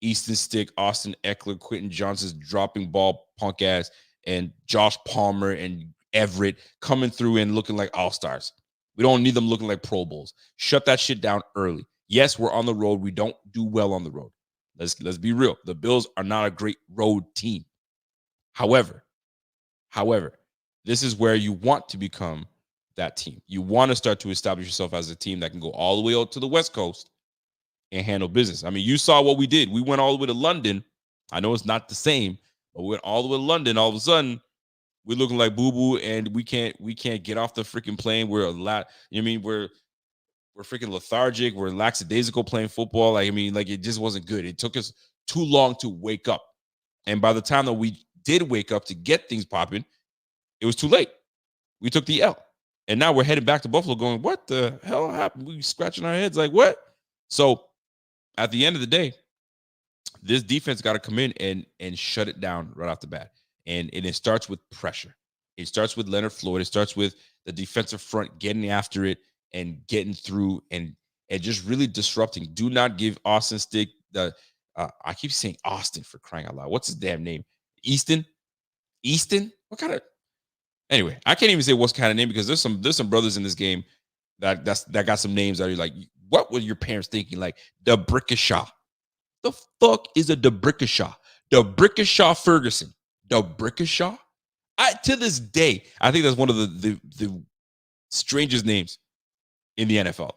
Easton Stick, Austin Eckler, Quentin Johnson's dropping ball punk ass, and Josh Palmer and Everett coming through and looking like all-stars. We don't need them looking like Pro Bowls. Shut that shit down early. Yes, we're on the road. We don't do well on the road. Let's be real. The Bills are not a great road team. However, this is where you want to become that team. You want to start to establish yourself as a team that can go all the way out to the West Coast and handle business. I mean, you saw what we did. We went all the way to London. I know it's not the same, but we went all the way to London. All of a sudden, we're looking like boo-boo, and we can't get off the freaking plane. We're a lot, you know what I mean? We're freaking lethargic. We're lackadaisical playing football. Like, I mean, like, it just wasn't good. It took us too long to wake up. And by the time that we did wake up to get things popping, it was too late. We took the L. And now we're heading back to Buffalo going, what the hell happened? We scratching our heads like, what? So at the end of the day, this defense got to come in and shut it down right off the bat. And it starts with pressure. It starts with Leonard Floyd. It starts with the defensive front getting after it and getting through and just really disrupting. Do not give Austin Stick the I keep saying Austin for crying out loud. What's his damn name? Easton? What kind of... Anyway, I can't even say what's kind of name because there's some brothers in this game that got some names that are like, what were your parents thinking? Like DeBrickashaw. The fuck is a DeBrickashaw? DeBrickashaw Ferguson. DeBrickashaw? To this day, I think that's one of the strangest names in the NFL.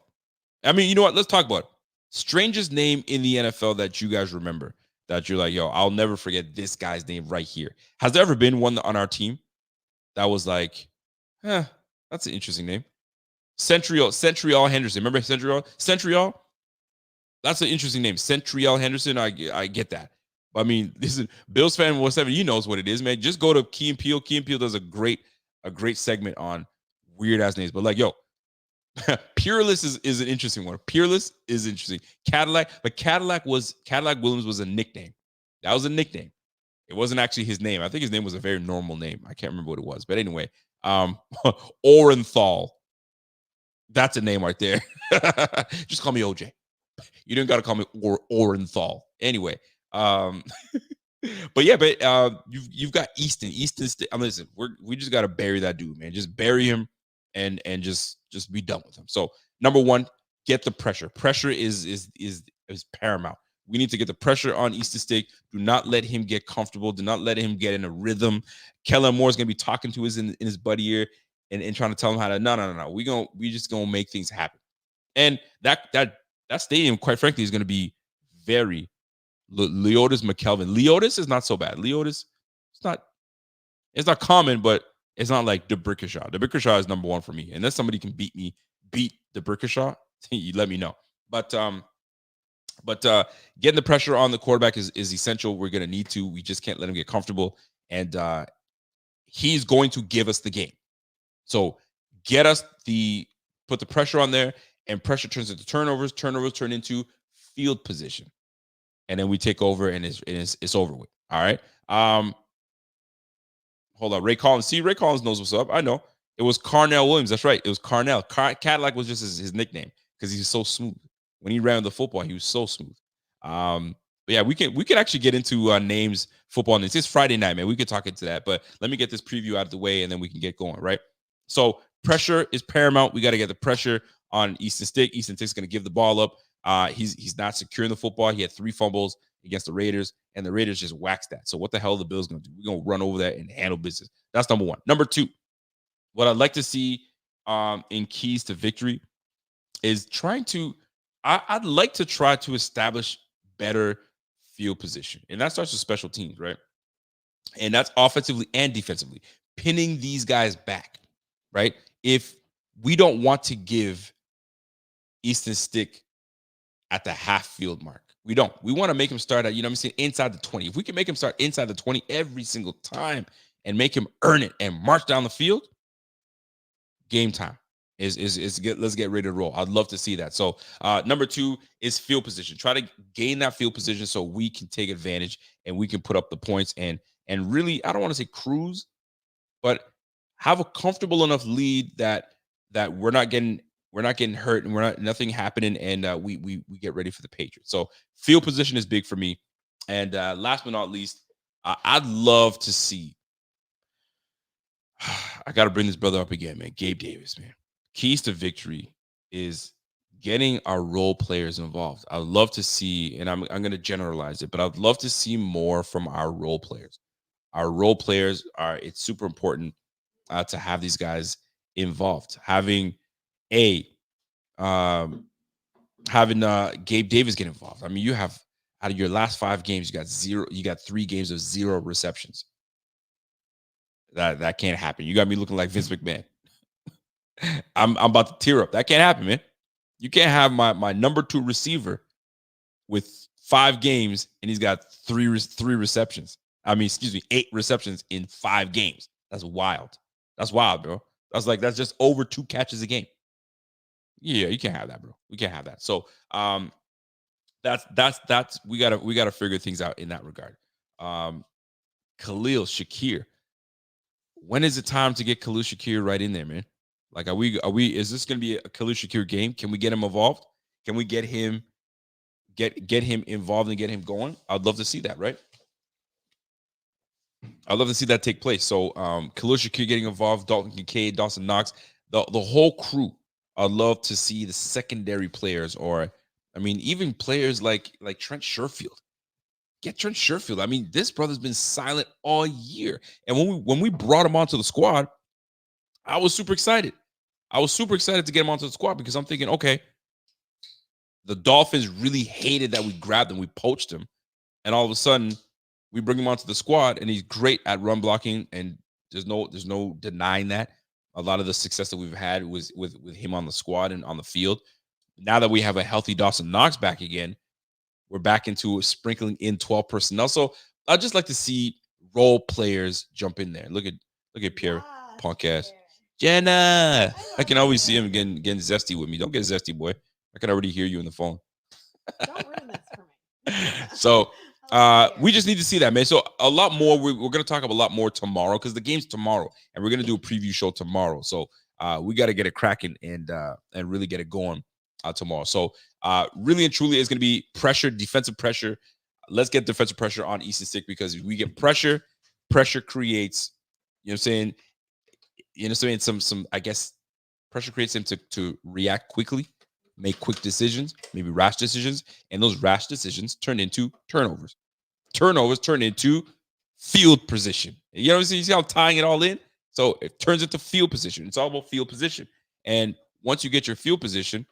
I mean, you know what? Let's talk about it. Strangest name in the NFL that you guys remember that you're like, yo, I'll never forget this guy's name right here. Has there ever been one on our team that was like, that's an interesting name? Centreal Henderson. Remember Centreal? That's an interesting name. Centreal Henderson. I get that. I mean, this is Bills fan 17. He knows what it is, man. Just go to Key and Peele. Key and Peele does a great segment on weird ass names. But like, yo, Peerless is an interesting one. Peerless is interesting. Cadillac Williams was a nickname. That was a nickname. It wasn't actually his name. I think his name was a very normal name. I can't remember what it was. But anyway, Orenthal. That's a name right there. Just call me OJ. You didn't got to call me Orenthal. Anyway, but you've got Easton. I mean, listen, we just got to bury that dude, man. Just bury him and just be done with him. So number 1, get the pressure. Pressure is paramount. We need to get the pressure on Easton Stick. Do not let him get comfortable. Do not let him get in a rhythm. Kellen Moore is going to be talking to his in his buddy ear and trying to tell him how to no. We just gonna make things happen. And that stadium, quite frankly, is going to be very, Leotis McKelvin. Leotis is not so bad. Leotis, it's not common, but it's not like DeBrickashaw. DeBrickashaw is number one for me. Unless somebody can beat DeBrickashaw, you let me know. But getting the pressure on the quarterback is essential. We're gonna need to. We just can't let him get comfortable, and he's going to give us the game. So put the pressure on there, and pressure turns into turnovers. Turnovers turn into field position, and then we take over, and it's over with. All right. Hold on, Ray Collins. See, Ray Collins knows what's up. I know. It was Carnell Williams. That's right. It was Carnell. Cadillac was just his nickname because he's so smooth. When he ran the football, he was so smooth. But yeah, we can actually get into names, football names. It's Friday night, man. We could talk into that. But let me get this preview out of the way, and then we can get going, right? So pressure is paramount. We got to get the pressure on Easton Stick. Easton Stick's going to give the ball up. He's not securing the football. He had 3 fumbles against the Raiders, and the Raiders just waxed that. So what the hell are the Bills going to do? We're going to run over that and handle business. That's number one. Number 2, what I'd like to see in keys to victory is I'd like to try to establish better field position. And that starts with special teams, right? And that's offensively and defensively. Pinning these guys back, right? If we don't want to give Easton Stick at the half field mark, we don't. We want to make him start at, inside the 20. If we can make him start inside the 20 every single time and make him earn it and march down the field, game time let's get ready to roll. I'd love to see that. So number 2 is field position. Try to gain that field position so we can take advantage and we can put up the points and really, I don't want to say cruise, but have a comfortable enough lead that we're not getting hurt and nothing happening, and we get ready for the Patriots. So field position is big for me. And last but not least, I'd love to see. I got to bring this brother up again, man. Gabe Davis, man. Keys to victory is getting our role players involved. I'd love to see, and I'm going to generalize it, but I'd love to see more from our role players. Our role players it's super important to have these guys involved. Having Gabe Davis get involved. I mean, you have, out of your last 5 games, you got 3 games of 0 receptions. That can't happen. You got me looking like Vince McMahon. I'm about to tear up. That can't happen, man. You can't have my number 2 receiver with 5 games and he's got 3 receptions. 8 receptions in 5 games. That's wild. That's wild, bro. That's just over 2 catches a game. Yeah, you can't have that, bro. We can't have that. So that's we gotta figure things out in that regard. Khalil Shakir. When is it time to get Khalil Shakir right in there, man? Like, is this gonna be a Khalil Shakir game? Can we get him involved? Can we get him involved and get him going? I'd love to see that, right? I'd love to see that take place. So Khalil Shakir getting involved, Dalton Kincaid, Dawson Knox, the whole crew. I'd love to see the secondary players, or even players like Trent Sherfield. Get Trent Sherfield. This brother's been silent all year. And when we brought him onto the squad, I was super excited. I was super excited to get him onto the squad because I'm thinking, okay, the Dolphins really hated that we grabbed him, we poached him, and all of a sudden we bring him onto the squad, and he's great at run blocking, and there's no denying that. A lot of the success that we've had was with him on the squad and on the field. Now that we have a healthy Dawson Knox back again, we're back into sprinkling in 12 personnel. So I'd just like to see role players jump in there. Look at Pierre Podcast. Jenna, I can always see him getting zesty with me. Don't get zesty, boy. I can already hear you on the phone. Don't ruin this for me. So we just need to see that, man. So a lot more. We're going to talk about a lot more tomorrow because the game's tomorrow, and we're going to do a preview show tomorrow. So we got to get it cracking and really get it going tomorrow. So really and truly, it's going to be pressure, defensive pressure. Let's get defensive pressure on Easton Stick, because if we get pressure creates, you know what I'm saying? You know what I'm saying? Some I guess pressure creates him to react quickly, make quick decisions, maybe rash decisions, and those rash decisions turn into turnovers. Turnovers turn into field position. You know what I'm saying? You see how I'm tying it all in? So it turns into field position. It's all about field position. And once you get your field position,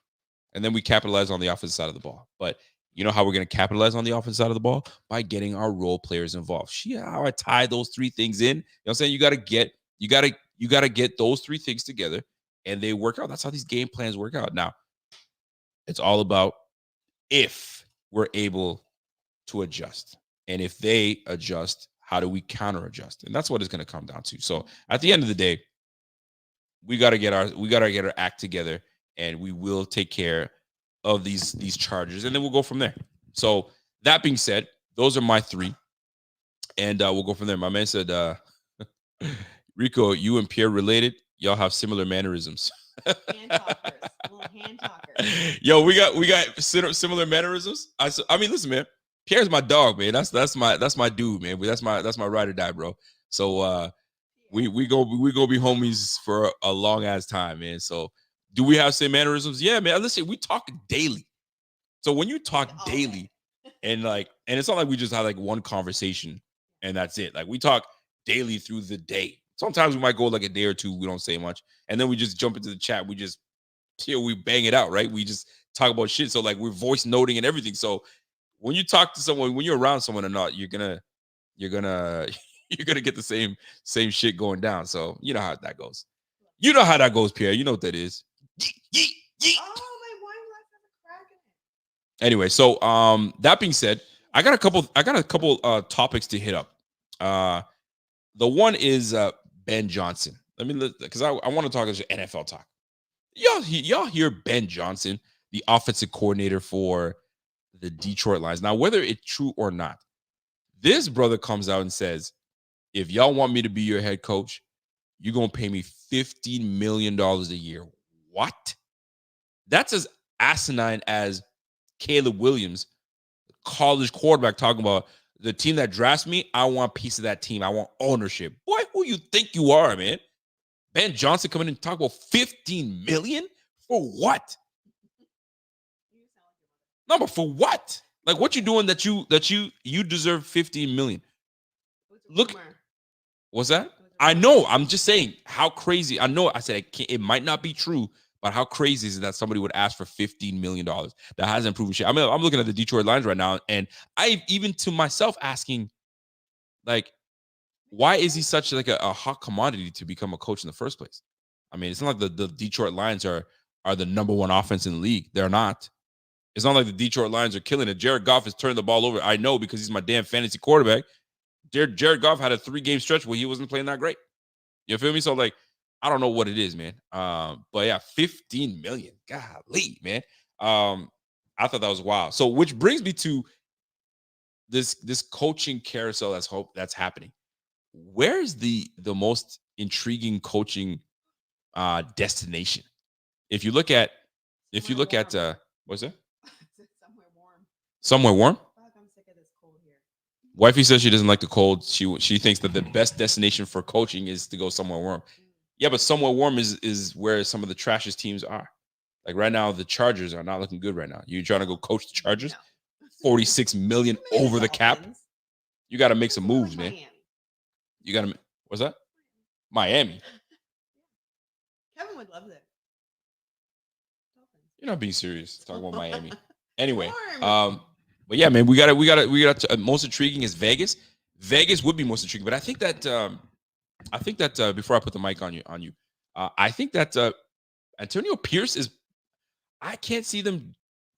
and then we capitalize on the offensive side of the ball. But You know how we're going to capitalize on the offense side of the ball? By getting our role players involved. See how I tie those three things in? You know what I'm saying? You got to get those three things together and they work out. That's how these game plans work out. Now, it's all about if we're able to adjust. And if they adjust, how do we counter adjust? And that's what it's going to come down to. So at the end of the day, we got to get our act together, and we will take care of these Chargers, and then we'll go from there. So that being said, those are my three, and we'll go from there. My man said, Rico, you and Pierre related. Y'all have similar mannerisms. Hand talkers, little hand talkers. Yo, we got similar mannerisms. I mean, listen, man. Pierre's my dog, man. That's my dude, man. That's my ride or die, bro. So we go be homies for a long ass time, man. So do we have same mannerisms? Yeah, man. Listen, we talk daily. So when you talk daily, and it's not like we just have like one conversation and that's it. Like we talk daily through the day. Sometimes we might go like a day or two, we don't say much, and then we just jump into the chat. We bang it out, right? We just talk about shit. So like we're voice noting and everything. So when you talk to someone, when you're around someone or not, you're gonna get the same shit going down. So you know how that goes. You know how that goes, Pierre. You know what that is. Oh, my wine glass has a crack in it. Anyway, so that being said, I got a couple topics to hit up. The one is Ben Johnson. Because I want to talk about NFL talk. Y'all hear Ben Johnson, the offensive coordinator for the Detroit Lions. Now, whether it's true or not, this brother comes out and says, if y'all want me to be your head coach, you're going to pay me $15 million a year. What? That's as asinine as Caleb Williams, college quarterback, talking about the team that drafts me, I want a piece of that team. I want ownership. Boy, who you think you are, man? Ben Johnson coming in and talk about $15 million? For what? No, but for what? Like, what you doing that you deserve $15 million? Look, what's that? I know. I'm just saying how crazy. I know. I said it might not be true, but how crazy is it that somebody would ask for $15 million that hasn't proven shit? I mean, I'm looking at the Detroit Lions right now, and I even to myself asking, like, why is he such like a hot commodity to become a coach in the first place? I mean, it's not like the Detroit Lions are the number one offense in the league. They're not. It's not like the Detroit Lions are killing it. Jared Goff has turned the ball over. I know because he's my damn fantasy quarterback. Jared Goff had a 3-game stretch where he wasn't playing that great. You feel me? So, like, I don't know what it is, man. But yeah, $15 million. Golly, man. I thought that was wild. So, which brings me to this coaching carousel that's happening. Where's the most intriguing coaching destination? If you look at what's that? Somewhere warm. Somewhere warm? Fuck, I'm sick of this cold here. Wifey says she doesn't like the cold. She thinks that the best destination for coaching is to go somewhere warm. Yeah, but somewhere warm is where some of the trashiest teams are. Like right now, the Chargers are not looking good right now. You trying to go coach the Chargers? No. $46 million over the cap. You got to make some moves, man. You got to. What's that? Miami. Kevin would love that. You're not being serious. Talking about Miami. Anyway, Warm. but yeah, man, we got most intriguing is Vegas. Vegas would be most intriguing, but I think that before I put the mic on you, I think that Antonio Pierce is. I can't see them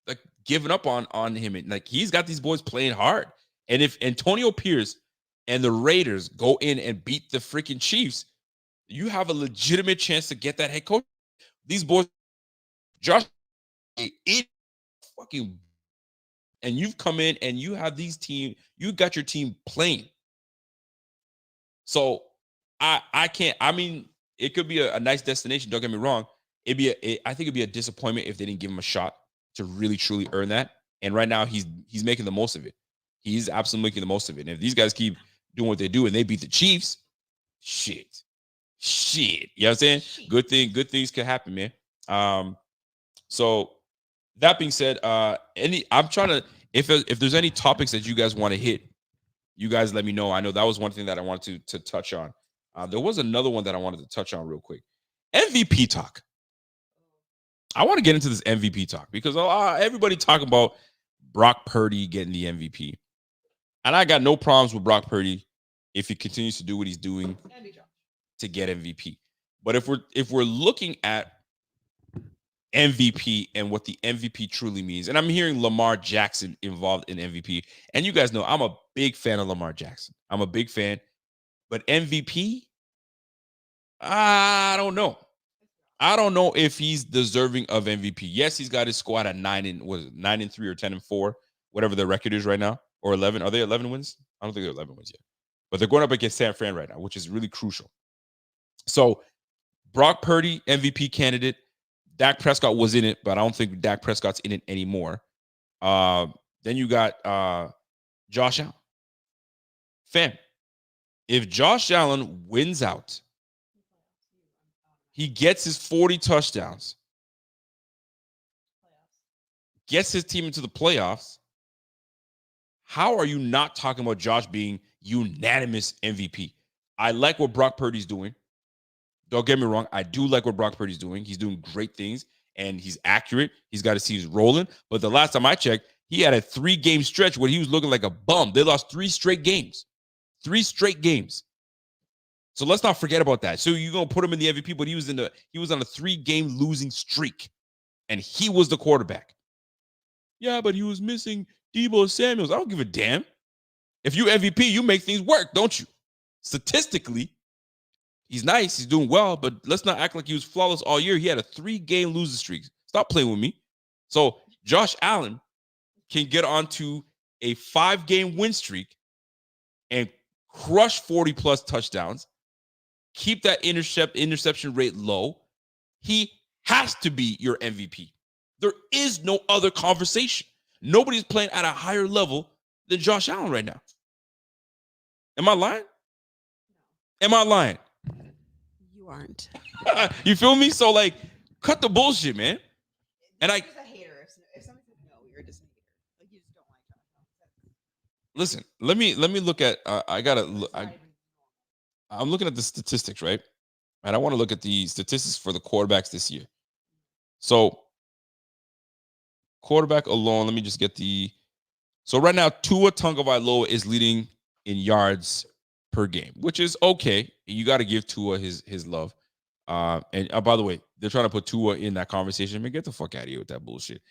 like giving up on him. And, like, he's got these boys playing hard, and if Antonio Pierce and the Raiders go in and beat the freaking Chiefs, you have a legitimate chance to get that head coach. These boys, Josh, fucking, and you've come in and you have you got your team playing. So I can't. I mean, it could be a nice destination. Don't get me wrong. I think it'd be a disappointment if they didn't give him a shot to really truly earn that. And right now he's making the most of it. He's absolutely making the most of it. And if these guys keep doing what they do and they beat the Chiefs, shit. You know what I'm saying? Good things could happen, man. So that being said, I'm trying to if there's any topics that you guys want to hit, you guys let me know. I know that was one thing that I wanted to touch on. There was another one that I wanted to touch on real quick. MVP talk. I want to get into this MVP talk because everybody talking about Brock Purdy getting the MVP. And I got no problems with Brock Purdy if he continues to do what he's doing to get MVP. But if we're looking at MVP and what the MVP truly means, and I'm hearing Lamar Jackson involved in MVP, and you guys know I'm a big fan of Lamar Jackson. I'm a big fan, but MVP, I don't know. I don't know if he's deserving of MVP. Yes, he's got his squad at 9-3 or 10-4, whatever the record is right now, or 11. Are they 11 wins? I don't think they're 11 wins yet, but they're going up against San Fran right now, which is really crucial. So Brock Purdy, MVP candidate. Dak Prescott was in it, but I don't think Dak Prescott's in it anymore. Then you got Josh Allen. Fam, if Josh Allen wins out, he gets his 40 touchdowns, gets his team into the playoffs, how are you not talking about Josh being unanimous MVP? I like what Brock Purdy's doing. Don't get me wrong. I do like what Brock Purdy's doing. He's doing great things, and he's accurate. He's got his teams rolling. But the last time I checked, he had a 3-game stretch where he was looking like a bum. They lost 3 straight games. 3 straight games. So let's not forget about that. So you're going to put him in the MVP, but he was on a 3-game losing streak, and he was the quarterback. Yeah, but he was missing Deebo Samuels. I don't give a damn. If you MVP, you make things work, don't you? Statistically, he's nice. He's doing well, but let's not act like he was flawless all year. He had a 3-game losing streak. Stop playing with me. So Josh Allen can get onto a 5-game win streak and crush 40-plus touchdowns, keep that interception rate low. He has to be your MVP. There is no other conversation. Nobody's playing at a higher level than Josh Allen right now. Am I lying? Am I lying? You aren't. You feel me? So, like, cut the bullshit, man. And You're just a hater. If somebody says no, you're just a hater. Like, you just don't like Josh Allen. listen. Let me look at. I'm looking at the statistics, right? And I want to look at the statistics for the quarterbacks this year. So, quarterback alone. Let me just get the. So right now, Tua Tagovailoa is leading in yards per game, which is okay. You got to give Tua his love. And by the way, they're trying to put Tua in that conversation. Man, get the fuck out of here with that bullshit.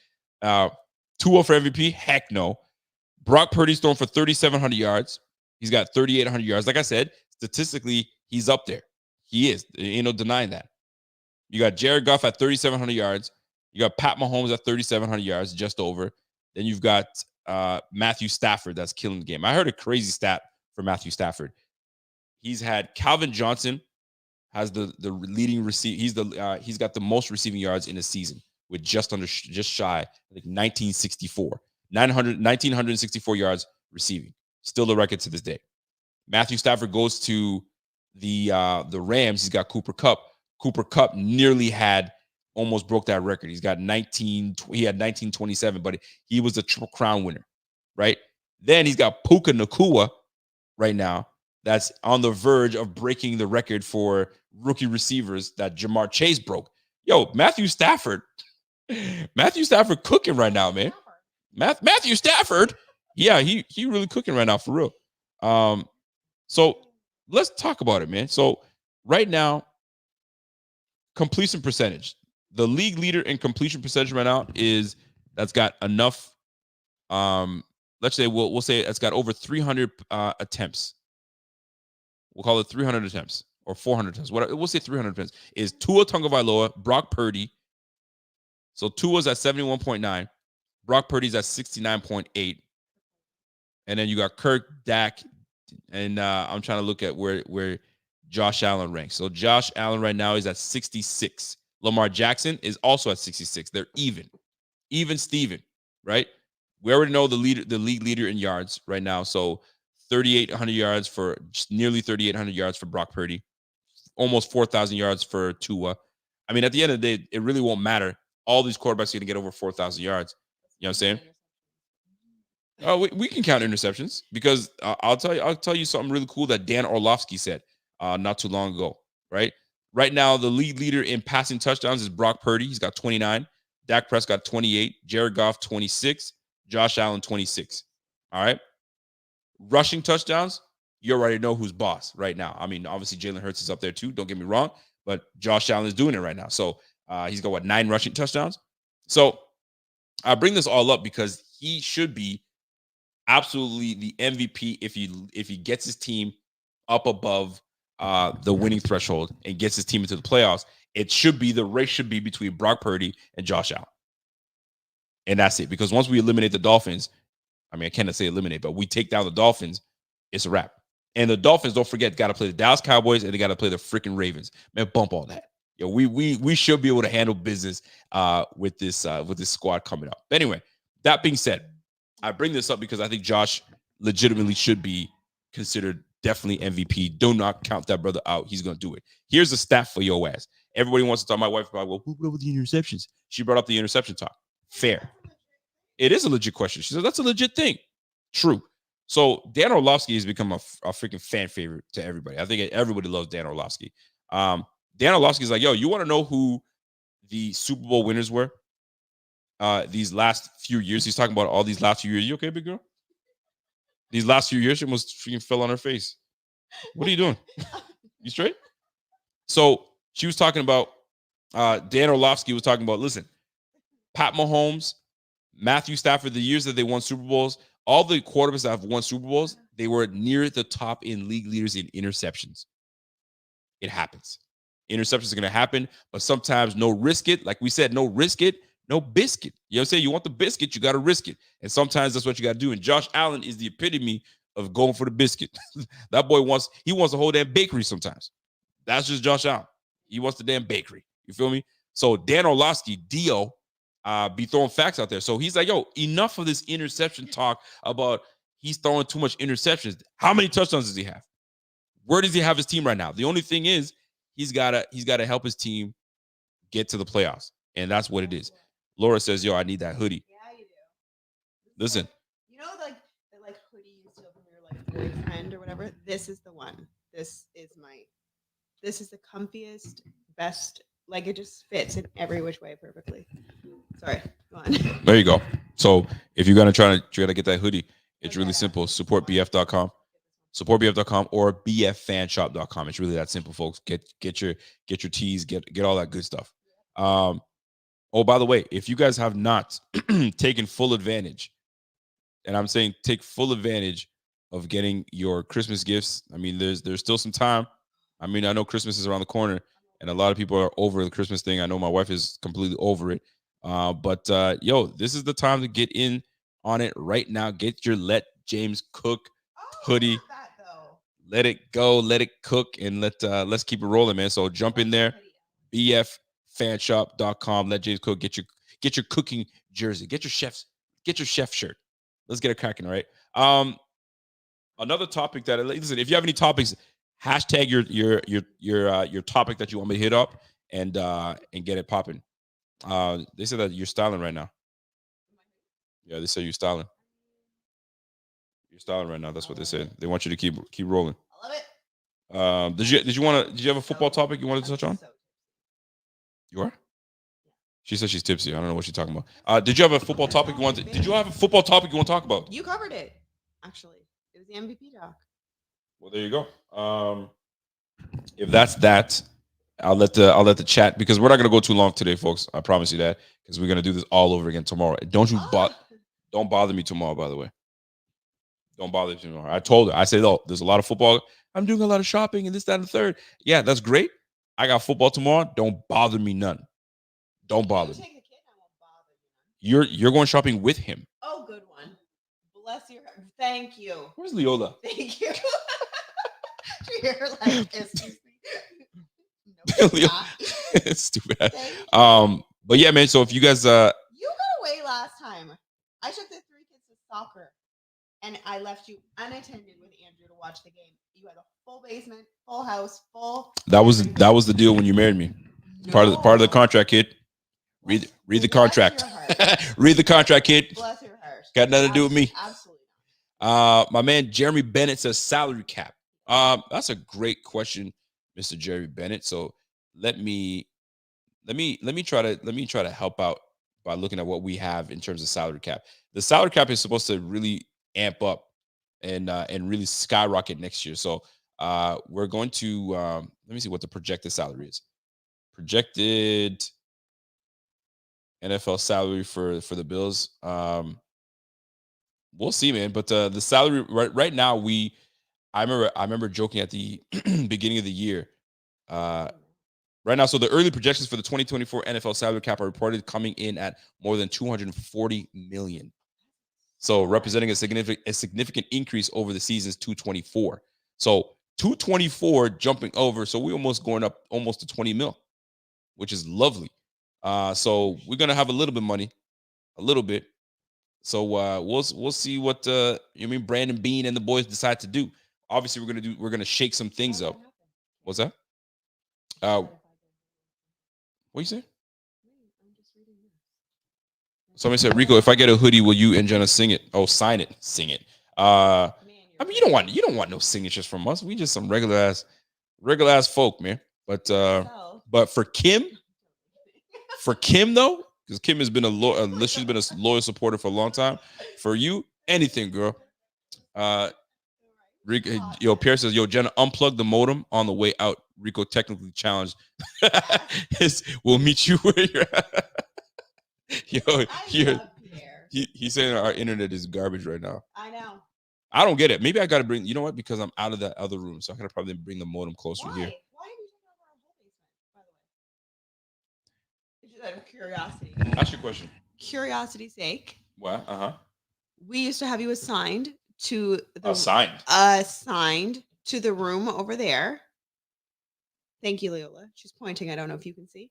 Tua for MVP? Heck no. Brock Purdy's thrown for 3,700 yards. He's got 3,800 yards. Like I said, statistically, he's up there. He is. Ain't no denying that. You got Jared Goff at 3,700 yards. You got Pat Mahomes at 3,700 yards, just over. Then you've got Matthew Stafford that's killing the game. I heard a crazy stat for Matthew Stafford. He's had Calvin Johnson has the leading receive. He's got the most receiving yards in a season with just shy, I think 1,964 yards receiving. Still the record to this day. Matthew Stafford goes to the Rams. He's got Cooper Kupp. Cooper Kupp nearly almost broke that record. He's got 19. He had 1927, but he was the Triple Crown winner, right? Then he's got Puka Nacua right now. That's on the verge of breaking the record for rookie receivers that Jamar Chase broke. Yo, Matthew Stafford cooking right now, man. Matthew Stafford, yeah, he really cooking right now for real. So let's talk about it, man. So right now, completion percentage. The league leader in completion percentage right now that's got enough. Let's say we'll say it's got over 300 attempts. We'll call it 300 attempts or 400 attempts. We'll say 300 attempts is Tua Tagovailoa, Brock Purdy. So Tua's at 71.9, Brock Purdy's at 69.8, and then you got Kirk, Dak, and I'm trying to look at where Josh Allen ranks. So Josh Allen right now is at 66. Lamar Jackson is also at 66. They're even Steven, right? We already know the league leader in yards right now. So 3,800 yards for nearly 3,800 yards for Brock Purdy, almost 4,000 yards for Tua. I mean, at the end of the day, it really won't matter. All these quarterbacks are going to get over 4,000 yards. You know what I'm saying? Oh, we can count interceptions because I'll tell you something really cool that Dan Orlovsky said not too long ago, right? Right now, the league leader in passing touchdowns is Brock Purdy. He's got 29. Dak Prescott, 28. Jared Goff, 26. Josh Allen 26. All right. Rushing touchdowns, you already know who's boss right now. I mean, obviously Jalen Hurts is up there too. Don't get me wrong, but Josh Allen is doing it right now. So he's got 9 rushing touchdowns. So I bring this all up because he should be absolutely the MVP if he gets his team up above the winning threshold and gets his team into the playoffs. It should be the race should be between Brock Purdy and Josh Allen. And that's it. Because once we eliminate the Dolphins, I mean, I cannot say eliminate, but we take down the Dolphins, it's a wrap. And the Dolphins, don't forget, got to play the Dallas Cowboys and they got to play the freaking Ravens. Man, bump all that. Yo, we should be able to handle business with this squad coming up. But anyway, that being said, I bring this up because I think Josh legitimately should be considered definitely MVP. Do not count that brother out. He's going to do it. Here's a stat for your ass. Everybody wants to talk. My wife probably, well, who brought up the interceptions? She brought up the interception talk. Fair. It is a legit question. She said, that's a legit thing. True. So Dan Orlovsky has become a freaking fan favorite to everybody. I think everybody loves Dan Orlovsky. Dan Orlovsky is like, yo, you want to know who the Super Bowl winners were these last few years? He's talking about all these last few years. You okay, big girl? These last few years, she almost freaking fell on her face. What are you doing? You straight? So she was talking about, Dan Orlovsky was talking about, listen, Pat Mahomes, Matthew Stafford, the years that they won Super Bowls, all the quarterbacks that have won Super Bowls, they were near the top in league leaders in interceptions. It happens. Interceptions are going to happen, but sometimes no risk it. Like we said, no risk it, no biscuit. You know what I'm saying? You want the biscuit, you got to risk it. And sometimes that's what you got to do. And Josh Allen is the epitome of going for the biscuit. That boy wants a whole damn bakery sometimes. That's just Josh Allen. He wants the damn bakery. You feel me? So Dan Orlovsky, Dio, be throwing facts out there. So he's like, yo, enough of this interception talk about he's throwing too much interceptions. How many touchdowns does he have? Where does he have his team right now? The only thing is he's gotta help his team get to the playoffs. And that's what it is. Laura says, yo, I need that hoodie. Yeah, you do. Listen. You know, like the hoodie you steal from your like boyfriend or whatever. This is the one. This is the comfiest, best. Like it just fits in every which way perfectly. Sorry, go on. There you go. So if you're gonna try to get that hoodie, it's really simple. Supportbf.com. Supportbf.com or bffanshop.com. It's really that simple, folks. Get your tees, get all that good stuff. Oh, by the way, if you guys have not taken full advantage, and I'm saying take full advantage of getting your Christmas gifts. I mean, there's still some time. I mean, I know Christmas is around the corner, and a lot of people are over the Christmas thing. I know my wife is completely over it. But yo, this is the time to get in on it right now. Get your Let James Cook hoodie. Let it go, let it cook, and let's keep it rolling, man. So jump in there, bffanshop.com. Let James Cook get your cooking jersey, get your chef shirt. Let's get it cracking, all right? Another topic that listen, if you have any topics, hashtag your topic that you want me to hit up and get it popping. They said that you're styling right now. Yeah, they said you're styling. You're styling right now. That's what they said. They want you to keep rolling. I love it. Did you have a football topic you wanted to touch on? You are? She said she's tipsy. I don't know what she's talking about. Did you have a football topic you want to talk about? You covered it. Actually, it was the MVP talk. Well, there you go. If that's that, I'll let the chat, because we're not gonna go too long today, folks. I promise you that, because we're gonna do this all over again tomorrow. Don't bother me tomorrow, by the way. Don't bother me tomorrow. I told her. I said, oh, there's a lot of football. I'm doing a lot of shopping and this, that, and the third. Yeah, that's great. I got football tomorrow. Don't bother me none. Don't bother me. Take the kid, I won't bother you. You're going shopping with him. Oh, good one. Bless your heart. Thank you. Where's Leola? Thank you. You're like, excuse me. No, it's too bad. But yeah, man. So if you guys you got away last time. I took the 3 kids to soccer, and I left you unattended with Andrew to watch the game. You had a full basement, full house, full. That was the deal when you married me. No. Part of the contract, kid. Read the contract. Read the contract, kid. Bless your heart. Got nothing to do with me. Absolutely not. My man Jeremy Bennett says salary cap. That's a great question, Mr. Jerry Bennett. So let me try to help out by looking at what we have in terms of salary cap. The salary cap is supposed to really amp up and really skyrocket next year. So we're going to let me see what the projected salary is. Projected NFL salary for the Bills. We'll see, man. But the salary right now, I remember joking at the beginning of the year. Right now, so the early projections for the 2024 NFL salary cap are reported coming in at more than 240 million. So representing a significant increase over the season's 224. So 224 jumping over. So we're almost going up almost to 20 mil, which is lovely. So we're gonna have a little bit of money, a little bit. So we'll see what Brandon Beane and the boys decide to do. Obviously, we're gonna shake some things up. What's that? What you say? Somebody said, Rico, if I get a hoodie, will you and Jenna sing it? Oh, sign it, sing it. I mean, you don't want no signatures from us. We just some regular ass folk, man. But for Kim though, because Kim has been she's been a loyal supporter for a long time. For you, anything, girl. Rico, Pierre says, yo, Jenna, unplug the modem on the way out. Rico technically challenged. We'll meet you where you're at. Yo, he's saying our internet is garbage right now. I know. I don't get it. Maybe I got to bring, you know what? Because I'm out of that other room. So I got to probably bring the modem closer here. Why have you taken over our whole basement, by the way? It's just out of curiosity. Ask your question. Curiosity's sake. What? We used to have you assigned to the assigned to the room over there. Thank you, Leola. She's pointing. I don't know if you can see.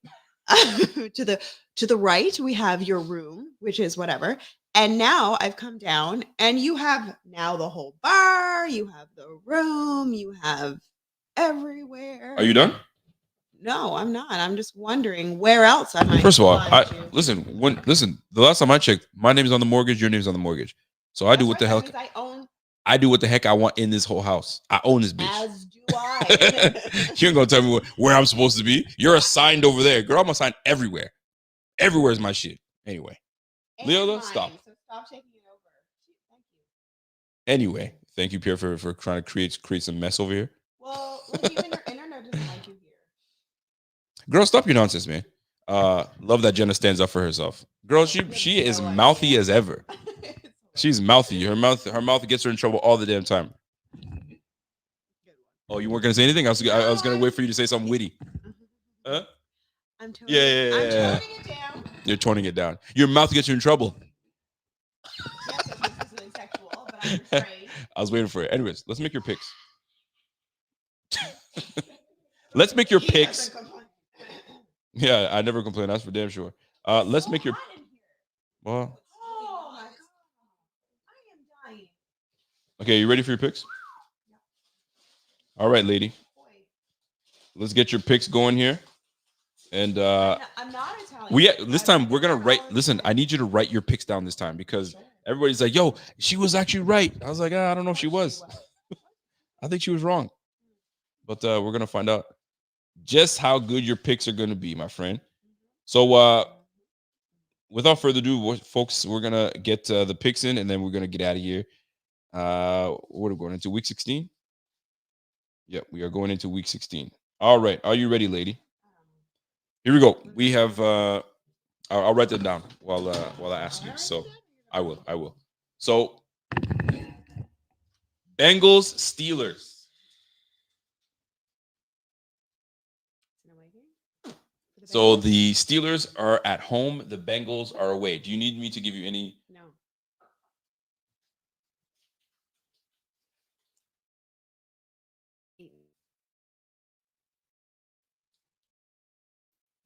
to the right, we have your room, which is whatever. And now I've come down, and you have now the whole bar. You have the room. You have everywhere. Are you done? No, I'm not. I'm just wondering where else I might. First of all, listen. The last time I checked, my name is on the mortgage. Your name is on the mortgage. So I do what the hell. I do what the heck I want in this whole house. I own this bitch. As do I. You ain't gonna tell me where I'm supposed to be. You're assigned over there, girl. I'm assigned everywhere. Everywhere is my shit. Anyway, Leola, stop. So stop taking it over. Thank you. Anyway, thank you, Pierre, for trying to create some mess over here. Well, look, even your internet doesn't like you here. Girl, stop your nonsense, man. Love that Jenna stands up for herself. Girl, she is mouthy as ever. She's mouthy. Her mouth gets her in trouble all the damn time. Oh, you weren't gonna say anything? I was gonna wait for you to say something witty. Huh? I'm toning it down. You're toning it down. Your mouth gets you in trouble. Yes, this isn't sexual, but I'm afraid. I was waiting for it. Anyways, let's make your picks. Let's make your picks. Yeah, I never complain. That's for damn sure. Let's make your. Well. Oh my god, I am dying. Okay, you ready for your picks? All right, lady. Let's get your picks going here. And I'm not Italian. This time we're gonna write. Listen, I need you to write your picks down this time because everybody's like, "Yo, she was actually right." I was like, I don't know if she was. I think she was wrong. But we're gonna find out just how good your picks are gonna be, my friend. So without further ado, folks, we're gonna get the picks in, and then we're gonna get out of here. What are we going into week 16? Yep, we are going into week 16. All right, are you ready, lady? Here we go. We have. I'll write them down while I ask you. So I will. So Bengals, Steelers. So the Steelers are at home. The Bengals are away. Do you need me to give you any? No.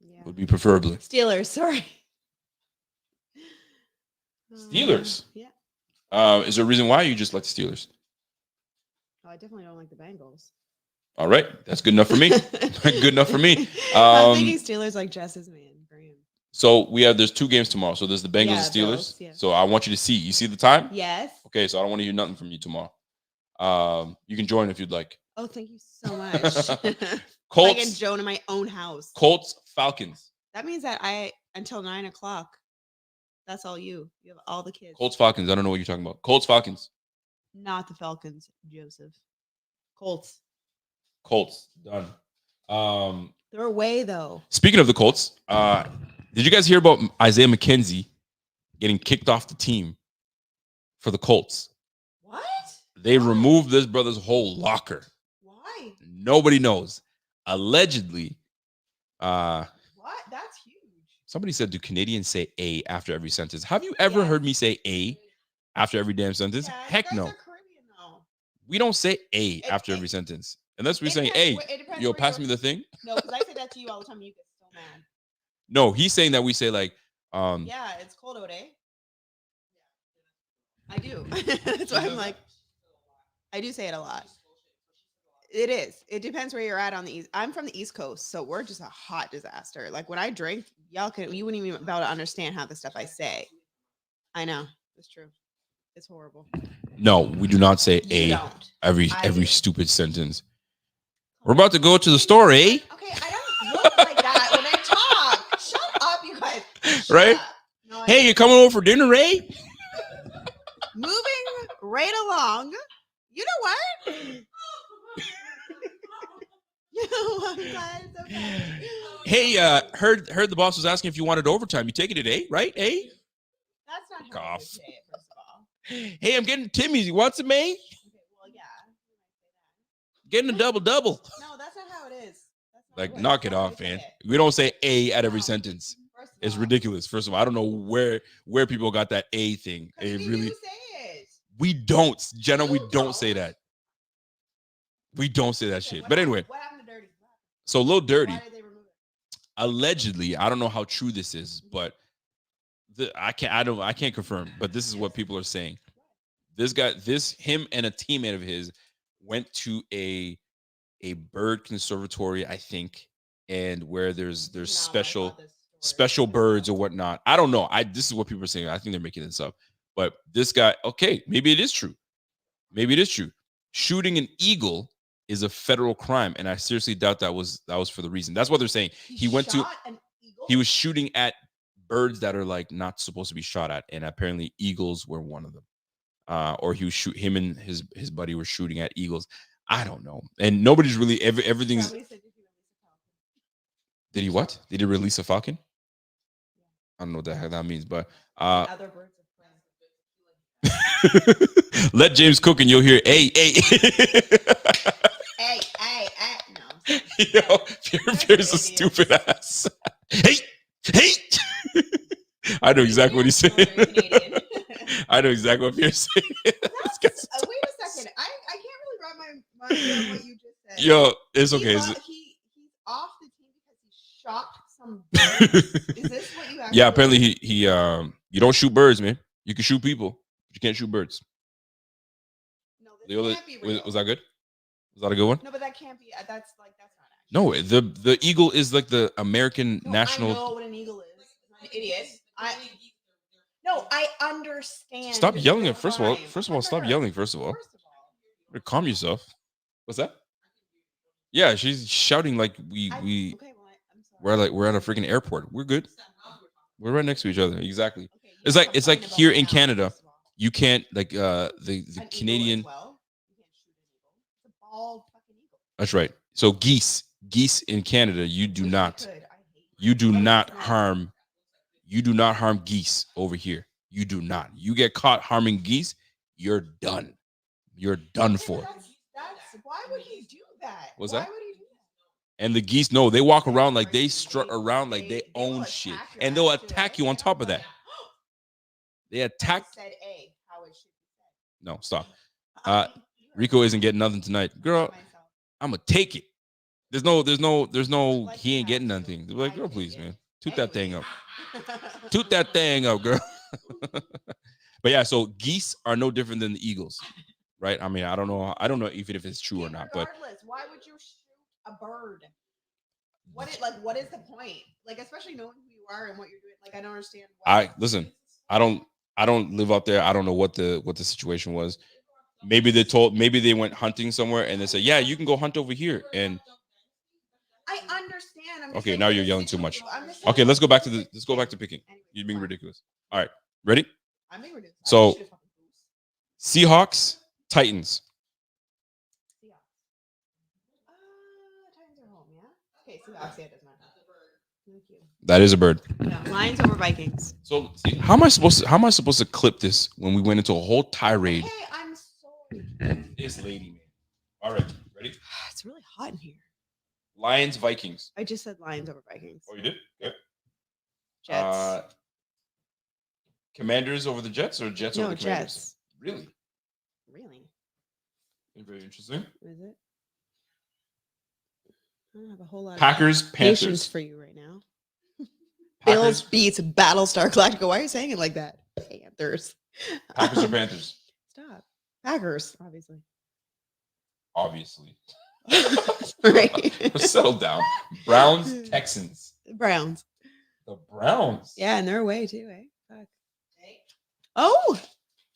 Yeah. Would be preferably Steelers. Sorry. Steelers. Yeah. Is there a reason why you just like the Steelers? Oh, I definitely don't like the Bengals. All right, that's good enough for me. Good enough for me. I'm thinking Steelers like Jess's man, Graham. So there's 2 games tomorrow. So there's the Bengals and Steelers. Those, yeah. So I want you to see. You see the time? Yes. Okay, so I don't want to hear nothing from you tomorrow. You can join if you'd like. Oh, thank you so much. Colts. I get Joan in my own house. Colts, Falcons. That means that until 9:00. That's all you. You have all the kids. Colts Falcons. I don't know what you're talking about. Colts Falcons. Not the Falcons, Joseph. Colts. Colts done. They're away though. Speaking of the Colts, did you guys hear about Isaiah McKenzie getting kicked off the team for the Colts? What? They removed this brother's whole locker. Why? Nobody knows. Allegedly, What? That's huge. somebody said, do Canadians say A after every sentence? Have you ever heard me say A after every damn sentence? Yeah, Heck you guys no. are Caribbean, though. We don't say A after every sentence. Unless we're It saying, depends hey, it depends yo, where pass me you're- the thing. No, because I say that to you all the time. And you get so mad. No, he's saying that we say like, Yeah, it's cold out, eh? I do. That's why I'm like, I do say it a lot. It is. It depends where you're at on the east. I'm from the East Coast, so we're just a hot disaster. Like when I drink, you wouldn't even be able to understand half the stuff I say. I know. It's true. It's horrible. no, we do not say You A don't. every I every do. stupid sentence. We're about to go to the store, eh? Okay, I don't look like that when I talk. Shut up, you guys. Shut Right? up. No, I Hey, you coming over for dinner, eh? moving right along. You know what? You know what, guys? Okay. Hey, heard the boss was asking if you wanted overtime. You taking it, eh? Right, eh? That's not Fuck how I off. would say it, first of all. Hey, I'm getting Timmy's. You want some, eh? Okay, well, yeah. Getting a double. No, that's not how it is. That's not Like, what- knock that's it not how off, we say man. it. We don't say A at every No. sentence. First of It's all. ridiculous. First of all, I don't know where people got that A thing. 'Cause It we really, do say it. we don't, Jenna. We You don't say don't. that. We don't say that Okay, shit. what But happened- anyway, what happened to Dirty? so Lil Dirty. Why did they remove it? Allegedly, I don't know how true this is, but I can't confirm, but this is what people are saying. Him and a teammate of his went to a bird conservatory, I think, and where there's No, I special thought this story special was birds or about- whatnot. I don't know. This is what people are saying. I think they're making this up. But this guy, okay, maybe it is true. Maybe it is true. Shooting an eagle is a federal crime, and I seriously doubt that was for the reason. That's what they're saying. He went to shot an eagle? he was shooting at birds that are like not supposed to be shot at, and apparently eagles were one of them. Or him and his buddy were shooting at eagles. I don't know. And nobody's really everything's. Somebody said, "Did you release a falcon?" Did he what? Did he release a falcon? I don't know what the heck that means, but Other birds of prey. let James cook and you'll hear hey. Hey, no. I'm sorry. Yo, Pierre's a Idiot. stupid ass. Hey. I know exactly what he's No, saying. you're Canadian. I know exactly what Pierre's saying. This guy's- Wait a second. I can't really wrap my mind around what you just said. Yo, it's okay. He's off the team because he shot some birds. Is this what you actually? Yeah, apparently he you don't shoot birds, man. You can shoot people, but you can't shoot birds. No, The this other- can't be real. was that good? Was that a good one? No, but that can't be. That's not actually. No, the eagle is like the American No, national. I know what an eagle is. I'm an idiot. No, I understand. Stop yelling the at first of all. crime. First of all, stop Sure. yelling. First of all, First of all. calm yourself. What's that? Yeah, she's shouting like we Okay, well, I'm sorry. we're at a freaking airport. We're good. We're right next to each other. Exactly. Okay, It's you like- it's like complain about here my in house, Canada, first of all. You can't like the An eagle as Canadian. well. You can't shoot an eagle. It's a bald fucking eagle. That's right. So geese in Canada, you do Wish I not. could. I hate You do But not it's not. harm. You do not harm geese over here. You do not. You get caught harming geese, you're done. You're done Okay, for. but that's why would he do that? What's Why that? would he do that? And the geese, no, they walk around like they strut around like they will own shit, attack your and they'll ass too, attack eh? you on top of that. They I attack. said A, how it should be No, stop. said. Rico isn't getting nothing tonight, girl. I'm gonna take it. There's no. Like He ain't you getting have to. nothing. They're like, I girl, take please, it. man, toot that thing up. up. Toot that thing up, girl. But yeah, so geese are no different than the eagles, right? I mean, I don't know even if it's true or not, but Regardless, why would you shoot a bird? What is the point? Like, especially knowing who you are and what you're doing. Like, I don't understand. listen. I don't live out there. I don't know what the situation was. Maybe they went hunting somewhere and they said, yeah, you can go hunt over here. And I understand I'm just Okay, saying now for you're the yelling too Super much. Bowl, I'm just Okay, saying let's go back to for the let's go back to picking. Anyway, You're being fine. ridiculous. All right, ready? I'm being ridiculous. So- I should have fucking lose. Seahawks, Titans. Seahawks. Titans are home, yeah? Okay, Seahawks, yeah, it does not matter. Thank you. That is a bird. Yeah, Lions over Vikings. So see, how am I supposed to clip this when we went into a whole tirade? Okay, I'm sorry. This lady, man. All right, ready? It's really hot in here. Lions, Vikings. I just said Lions over Vikings. Oh, you did? Okay. Jets. Commanders over the Jets or Jets over No, the Commanders? Jets. Really? Really? Very interesting. Is it? I don't have a whole lot Packers, of patience Panthers. for you right now. Bills Packers, beats Battlestar Galactica. Why are you saying it like that? Panthers. Packers or Panthers? Stop. Packers, obviously. Obviously. Right. Settle down. Browns, Texans. Browns. The Browns. Yeah, and they're away too, eh? Fuck. Oh.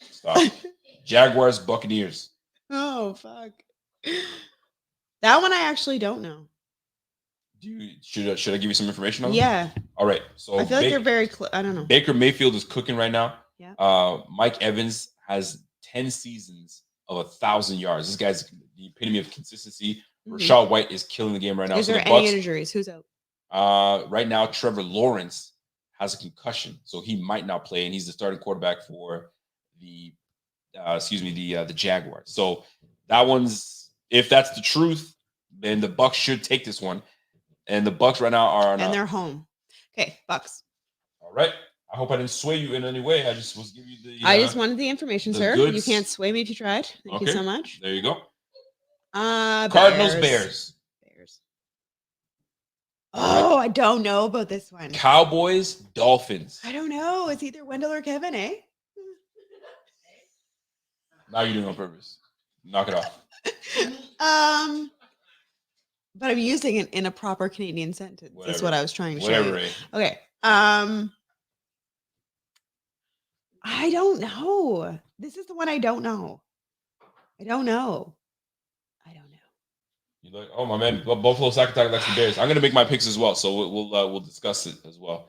Stop. Jaguars, Buccaneers. Oh, fuck. That one I actually don't know. Should I give you some information on it? Yeah. All right. So I feel like they're very close. I don't know. Baker Mayfield is cooking right now. Yeah. Mike Evans has 10 seasons of 1,000 yards. This guy's the epitome of consistency. Mhm. Rashad White is killing the game right now. Is So there the any Bucks, injuries? Who's out? right now, Trevor Lawrence has a concussion, so he might not play, and he's the starting quarterback for the the Jaguars. So that one's, if that's the truth, then the Bucks should take this one. And the Bucks right now are on And they're home. Okay, Bucks. all right. I hope I didn't sway you in any way. I just was giving you the. I just wanted the information, the sir. You goods. can't sway me if you tried. Thank you Okay. so much. There you go. Bears. Cardinals, Bears. Oh, I don't know about this one. Cowboys, Dolphins. I don't know. It's either Wendell or Kevin, eh? Now you're doing it on purpose. Knock it off. But I'm using it in a proper Canadian sentence. That's Whatever. what I was trying to show Whatever, you. Ray. Okay. I don't know. This is the one I don't know. I don't know. You like, oh my man, Buffalo Sack likes the Bears. I'm gonna make my picks as well, so we'll discuss it as well.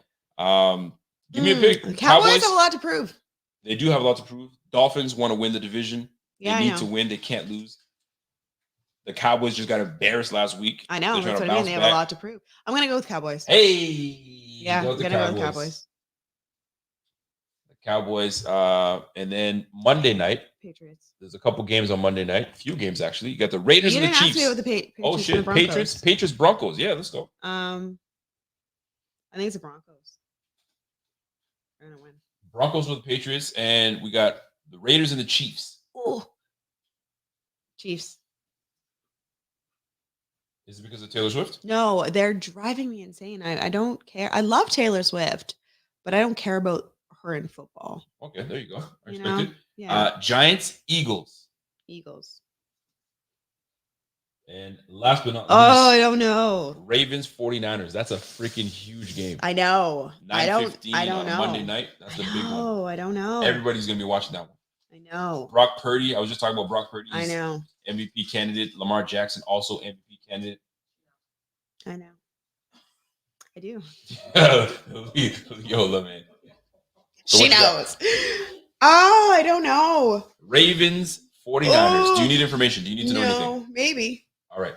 Give me a pick. The Cowboys have a lot to prove. They do have a lot to prove. Dolphins want to win the division. Yeah, They I need to know. win. They can't lose. The Cowboys just got embarrassed last week. I know. They're That's trying what to I mean. They have bounce a back. lot to prove. I'm gonna go with Cowboys. Hey, Yeah, I'm gonna go with Cowboys. The Cowboys, and then Monday night. Patriots. There's a couple games on Monday night. A few games actually. You got the Raiders You and the didn't ask Chiefs. me about the Patriots. Oh and the shit, Broncos. Patriots, Broncos. Yeah, let's go. I think it's the Broncos. They're gonna win. Broncos with the Patriots, and we got the Raiders and the Chiefs. Oh, Chiefs. Is it because of Taylor Swift? No, they're driving me insane. I don't care. I love Taylor Swift, but I don't care about her in football. Okay, there you go. I You respect know? it. Yeah. Giants, Eagles, Eagles. and last but not Oh, I least, don't know. Ravens, 49ers. That's a freaking huge game. I know. I don't 9:15 I don't on know. Monday night. That's a big one. Oh, I don't know. Everybody's gonna be watching that one. I know. Brock Purdy. I was just talking about Brock Purdy. I He's know. MVP candidate. Lamar Jackson also MVP candidate. I know. I do. Yola, man. So She what you got? knows. Oh, I don't know. Ravens, 49ers. Oh. Do you need information? Do you need to know anything? No, maybe. All right.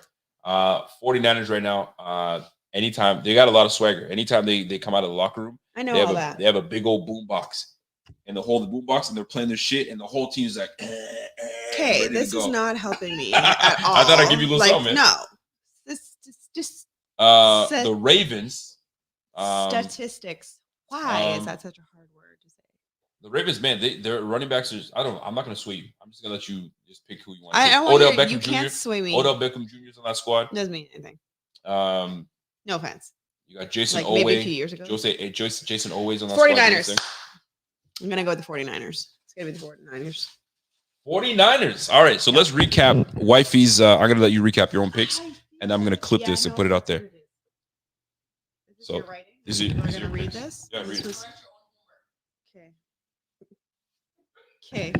49ers right now. Anytime they got a lot of swagger. Anytime they come out of the locker room, I know they have all a that. they have a big old boom box. And they hold the boom box and they're playing their shit, and the whole team is like, Okay, ready to this is go. not helping me at all. I thought I'd give you a little something, man. No. This just Set- The Ravens. statistics. Why is um, that such a hard word to say? The Ravens, man, their running backs are. I don't know. I'm not gonna sway you. I'm just gonna let you just pick who you want. I Take. don't want Odell you, Beckham you Jr. can't sway me. Odell Beckham Jr. is on that squad. Doesn't mean anything. Um, No offense. you got Jason Like maybe a few Owe. years ago. Jason Owe's on that 49ers. squad. I'm gonna go with the 49ers. It's gonna be the 49ers. 49ers. All right, so let's recap Wifey's. I'm gonna let you recap your own picks, and I'm gonna clip this and put it out there. So, is it- We're is gonna your read picks? this. Yeah, This read it. was- Okay. Okay.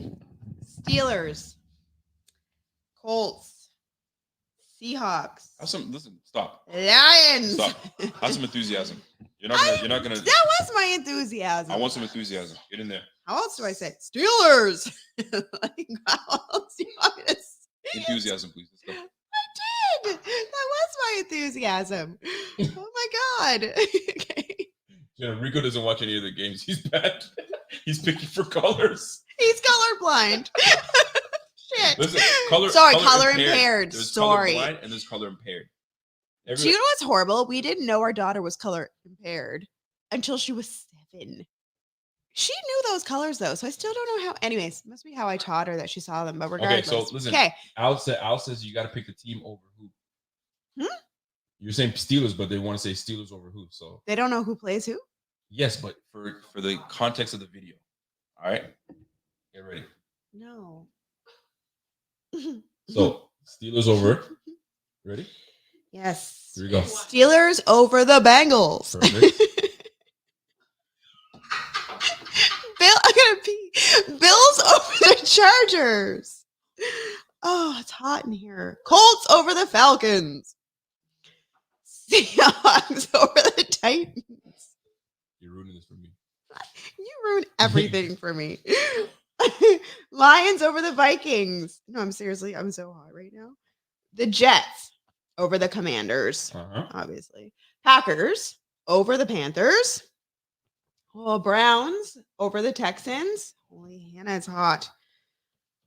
Steelers. Colts. Seahawks. Listen, stop. Lions. Stop. Have some enthusiasm. You're not gonna. That was my enthusiasm. I want some enthusiasm. Get in there. How else do I say? Steelers. Like, how else do you want me to say? Enthusiasm, please. Let's go. I did. That was my enthusiasm. Oh my god. Okay. Yeah, Rico doesn't watch any of the games. He's bad. He's picking for colors. He's colorblind. Shit. Listen, color impaired. There's Sorry. color blind and there's color impaired. Do you know what's horrible? We didn't know our daughter was color impaired until she was 7. She knew those colors though, so I still don't know how. Anyways, must be how I taught her that she saw them. But regardless, Okay, so listen. Okay, Al says you got to pick the team over who. You're saying Steelers, but they want to say Steelers over who. So they don't know who plays who. yes, but for the context of the video. All right, get ready. No. So Steelers over. Ready? Yes. Here we go. Steelers over the Bengals. Perfect. I gotta pee. Bills over the Chargers. Oh, it's hot in here. Colts over the Falcons. Seahawks over the Titans. You're ruining this for me. You ruin everything for me. Lions over the Vikings. No, I'm so hot right now. The Jets over the Commanders, obviously. Packers over the Panthers. Oh, Browns over the Texans. Holy Hannah, it's hot.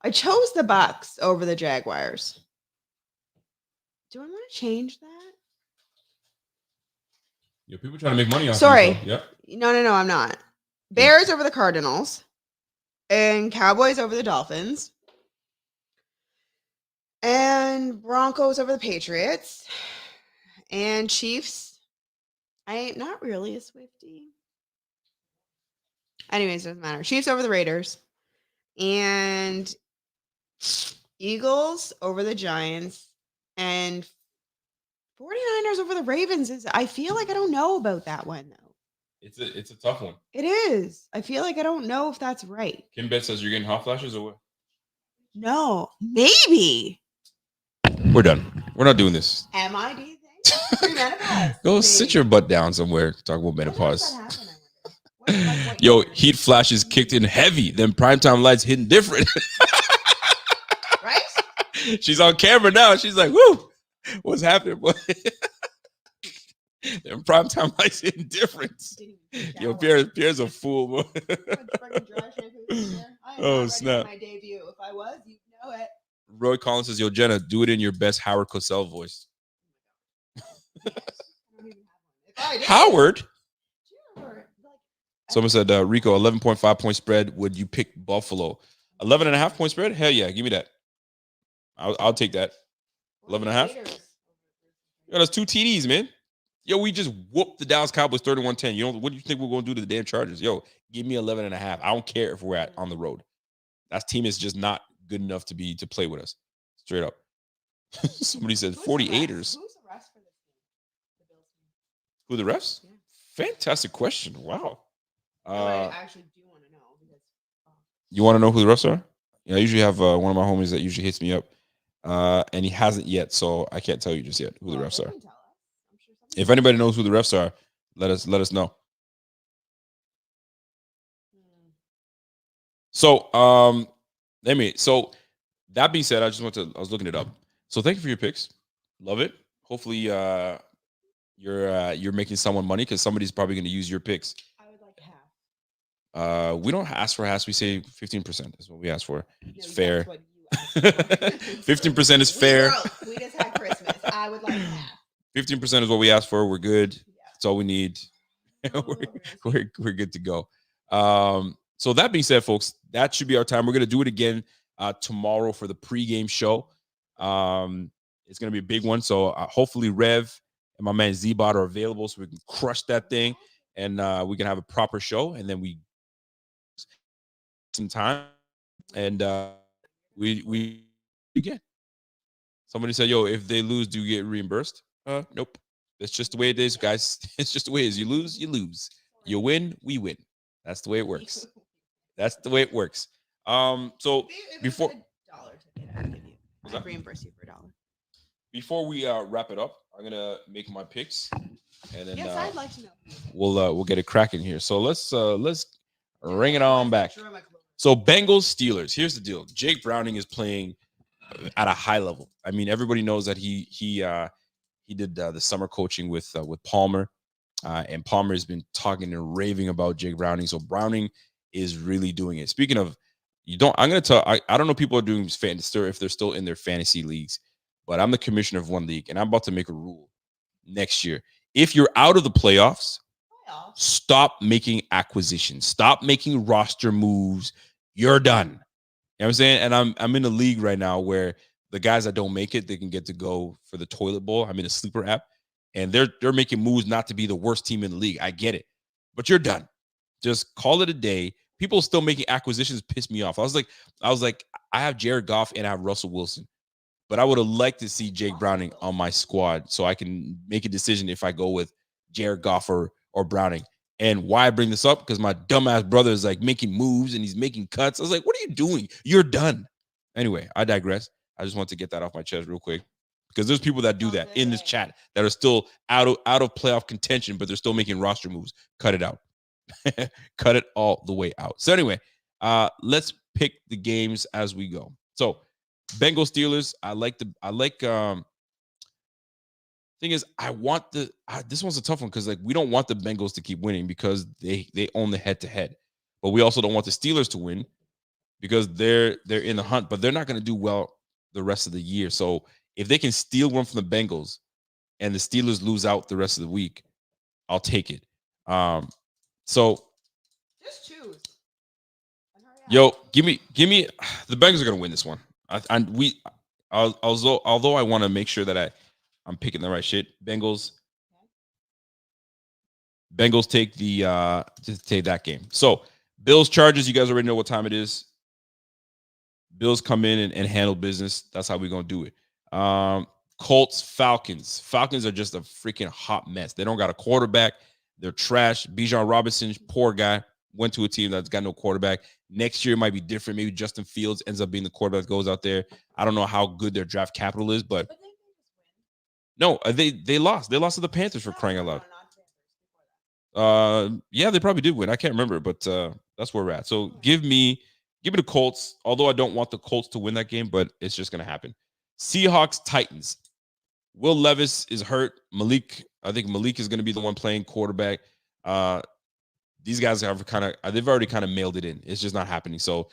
I chose the Bucks over the Jaguars. Do I want to change that? Yeah, people trying to make money off. Sorry. Yep. No, I'm not. Bears over the Cardinals. And Cowboys over the Dolphins. And Broncos over the Patriots. And Chiefs. I ain't not really a Swiftie. Anyways, doesn't matter. Chiefs over the Raiders. And Eagles over the Giants. And 49ers over the Ravens. I feel like I don't know about that one, though. It's a tough one. It is. I feel like I don't know if that's right. Kim Bet says you're getting hot flashes or what? No, maybe. We're done. We're not doing this. Am I, do you think? Menopause. Go sit your butt down somewhere. Talk about When does menopause. that happen, I wonder? What Yo, year? heat flashes kicked in heavy. Then primetime lights hitting different. Right? She's on camera now. She's like, whoo, what's happening, boy? Then primetime lights hitting different. Yo, Pierre's a fool, boy. Oh, snap. My debut. If I was, you'd know it. Roy Collins says, yo, Jenna, do it in your best Howard Cosell voice. Howard? Someone said, Rico, 11.5 point spread. Would you pick Buffalo? 11.5 point spread? Hell yeah, give me that. I'll take that. 11.5? Yo, that's 2 TDs, man. Yo, we just whooped the Dallas Cowboys 31-10. What do you think we're going to do to the damn Chargers? Yo, give me 11.5. I don't care if we're on the road. That team is just not good enough to play with us. Straight up. Somebody said 48ers. Who's the rest for the Bills team? Who the refs? Yeah. Fantastic question. Wow. I actually do want to know. Because, you want to know who the refs are? Yeah, I usually have one of my homies that usually hits me up. And he hasn't yet, so I can't tell you just yet who the refs are. If anybody knows who the refs are, let us know. So, so that being said, I was looking it up. So thank you for your picks. Love it. Hopefully you're making someone money because somebody's probably going to use your picks. I would like half. We don't ask for half. We say 15% is what we ask for. It's No, fair. that's what you asked for. 15% is fair. We just had Christmas. I would like half. 15% is what we asked for. We're good. Yeah. That's all we need. we're good to go. So that being said, folks, that should be our time. We're going to do it again tomorrow for the pregame show. It's going to be a big one. So hopefully Rev and my man Z-Bot are available so we can crush that thing and we can have a proper show. And then we some time and we again. Somebody said, yo, if they lose, do you get reimbursed? Nope. That's just the way it is, guys. It's just the way it is. You lose, you lose. You win, we win. That's the way it works. That's the way it works. So before $1 ticket, I'd give you. I'd reimburse you for $1. before we wrap it up, I'm gonna make my picks, and then Yes, I'd like to know. we'll get it cracking here. So let's ring it Who on has back. the drama club? So Bengals Steelers. Here's the deal. Jake Browning is playing at a high level. I mean, everybody knows that he did the summer coaching with Palmer, and Palmer has been talking and raving about Jake Browning. So Browning is really doing it. Speaking of, I'm gonna tell. I don't know people are doing if they're still in their fantasy leagues, but I'm the commissioner of one league, and I'm about to make a rule next year. If you're out of the playoffs, Playoffs. stop making acquisitions. Stop making roster moves. You're done. You know what I'm saying? And I'm in a league right now where the guys that don't make it, they can get to go for the toilet bowl. I'm in a sleeper app, and they're making moves not to be the worst team in the league. I get it, but you're done. Just call it a day. People still making acquisitions piss me off. I was like, I have Jared Goff and I have Russell Wilson, but I would have liked to see Jake Browning on my squad so I can make a decision if I go with Jared Goff or Browning. And why I bring this up? Because my dumbass brother is like making moves and he's making cuts. I was like, what are you doing? You're done. Anyway, I digress. I just want to get that off my chest real quick because there's people that do that in this chat that are still out of playoff contention, but they're still making roster moves. Cut it out. Cut it all the way out. So anyway, let's pick the games as we go. So Bengals Steelers. Thing is, I want this one's a tough one because like we don't want the Bengals to keep winning because they own the head-to-head, but we also don't want the Steelers to win because they're in the hunt, but they're not going to do well the rest of the year. So if they can steal one from the Bengals and the Steelers lose out the rest of the week, I'll take it. So Just choose. yo, give me the Bengals are going to win this one. Although I want to make sure that I'm picking the right shit. Bengals take take that game. So Bills Chargers, you guys already know what time it is. Bills come in and handle business. That's how we're gonna do it. Colts Falcons. Falcons are just a freaking hot mess. They don't got a quarterback. They're trash. Bijan Robinson, poor guy, went to a team that's got no quarterback. Next year might be different. Maybe Justin Fields ends up being the quarterback that goes out there. I don't know how good their draft capital is, but no, they lost. They lost to the Panthers for crying out loud. Yeah, they probably did win. I can't remember, but that's where we're at. So give me the Colts. Although I don't want the Colts to win that game, but it's just gonna happen. Seahawks Titans. Will Levis is hurt. I think Malik is gonna be the one playing quarterback. These guys they've already kind of mailed it in. It's just not happening. So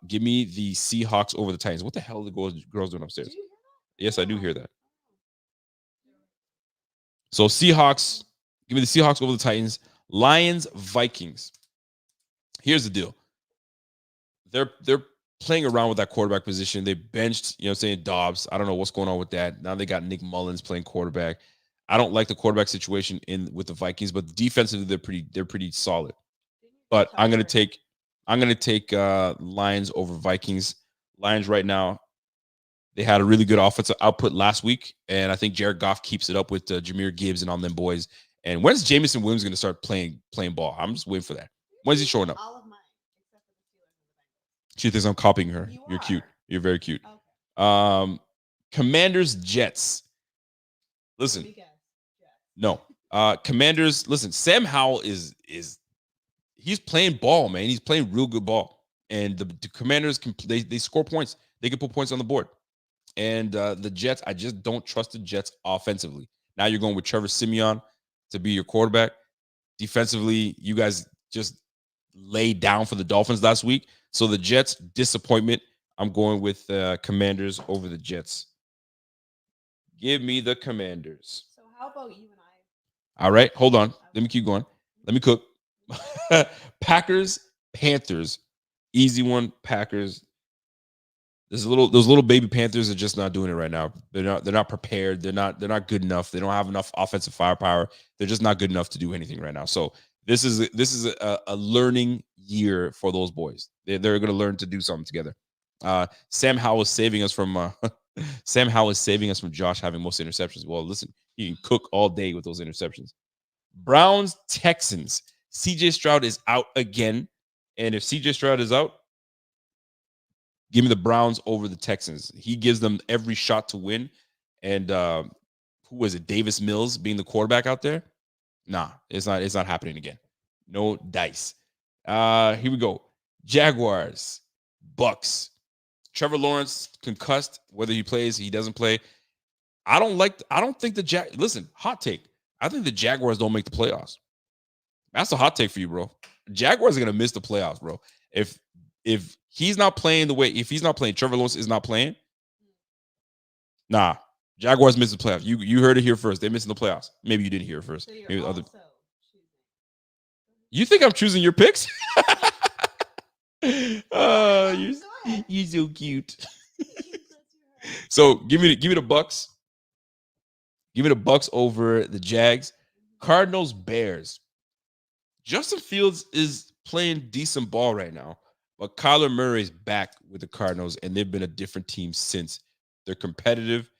give me the Seahawks over the Titans. What the hell are the girls doing upstairs? Yes, I do hear that. So Seahawks, give me the Seahawks over the Titans. Lions, Vikings. Here's the deal. They're playing around with that quarterback position. They benched, Dobbs. I don't know what's going on with that. Now they got Nick Mullins playing quarterback. I don't like the quarterback situation with the Vikings, but defensively they're pretty solid. But I'm gonna take Lions over Vikings. Lions right now, they had a really good offensive output last week, and I think Jared Goff keeps it up with Jahmyr Gibbs and on them boys. And when's Jameson Williams going to start playing ball? I'm just waiting for that. When's he showing up? All of mine, except for the Steelers. She thinks I'm copying her. You're cute. You're very cute. Okay. Commanders Jets. Listen, no. Commanders. Listen, Sam Howell is he's playing ball, man. He's playing real good ball, and the Commanders they score points. They can put points on the board. And the Jets, I just don't trust the Jets offensively. Now you're going with Trevor Siemian to be your quarterback. Defensively, you guys just laid down for the Dolphins last week. So the Jets, disappointment. I'm going with Commanders over the Jets. Give me the Commanders. So how about you and I? All right, hold on. Let me keep going. Let me cook. Packers, Panthers. Easy one, Packers. Those little baby Panthers are just not doing it right now. They're not prepared. They're not good enough. They don't have enough offensive firepower. They're just not good enough to do anything right now. So this is a learning year for those boys. They're going to learn to do something together. Sam Howell is saving us from Josh having most interceptions. Well, listen, he can cook all day with those interceptions. Browns, Texans. CJ Stroud is out again, and if CJ Stroud is out, give me the Browns over the Texans. He gives them every shot to win. and who was it? Davis Mills being the quarterback out there. Nah, it's not happening again. No dice. Here we go. Jaguars, Bucks. Trevor Lawrence concussed. Whether he plays, he doesn't play. I don't think listen, hot take. I think the Jaguars don't make the playoffs. That's a hot take for you, bro. Jaguars are gonna miss the playoffs, bro. If he's not playing if he's not playing, Trevor Lawrence is not playing. Nah, Jaguars miss the playoffs. You heard it here first. They're missing the playoffs. Maybe you didn't hear it first. So Maybe other. You think I'm choosing your picks? Oh, you're so cute. So give me the Bucks. Give me the Bucks over the Jags. Cardinals, Bears. Justin Fields is playing decent ball right now, but Kyler Murray's back with the Cardinals, and they've been a different team since. They're competitive.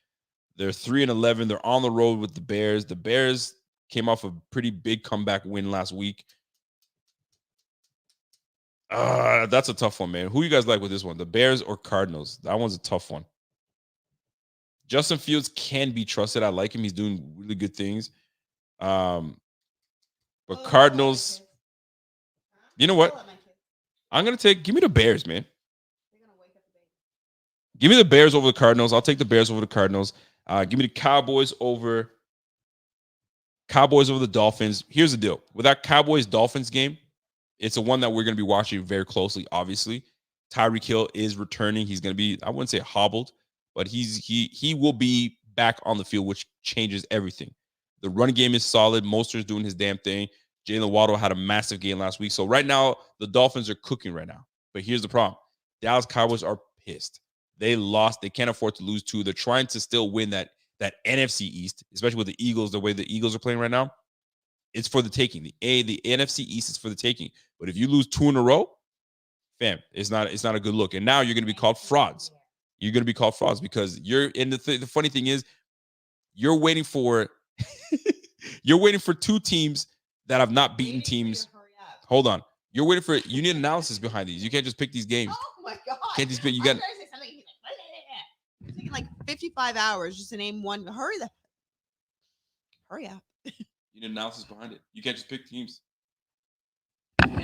They're 3-11. They're on the road with the Bears. The Bears came off a pretty big comeback win last week. That's a tough one, man. Who you guys like with this one? The Bears or Cardinals? That one's a tough one. Justin Fields can be trusted. I like him. He's doing really good things. But Cardinals, you know what? I'm going to give me the Bears, man. Give me the Bears over the Cardinals. I'll take the Bears over the Cardinals. Give me the Cowboys over the Dolphins. Here's the deal. With that Cowboys-Dolphins game, it's a one that we're going to be watching very closely, obviously. Tyreek Hill is returning. He's going to be, I wouldn't say hobbled, but he will be back on the field, which changes everything. The running game is solid. Mostert's doing his damn thing. Jalen Waddle had a massive game last week. So right now, the Dolphins are cooking right now. But here's the problem. Dallas Cowboys are pissed. They lost. They can't afford to lose two. They're trying to still win that NFC East, especially with the Eagles, the way the Eagles are playing right now. It's for the taking. The NFC East is for the taking. But if you lose two in a row, fam, it's not a good look. And now you're going to be called frauds. You're going to be called frauds because you're in the funny thing is you're waiting for two teams that have not beaten teams. Hold on. You're waiting for you need analysis behind these. You can't just pick these games. Oh my god. Can't just pick you got It's taking like 55 hours just to name one. Hurry up. You need analysis behind it. You can't just pick teams.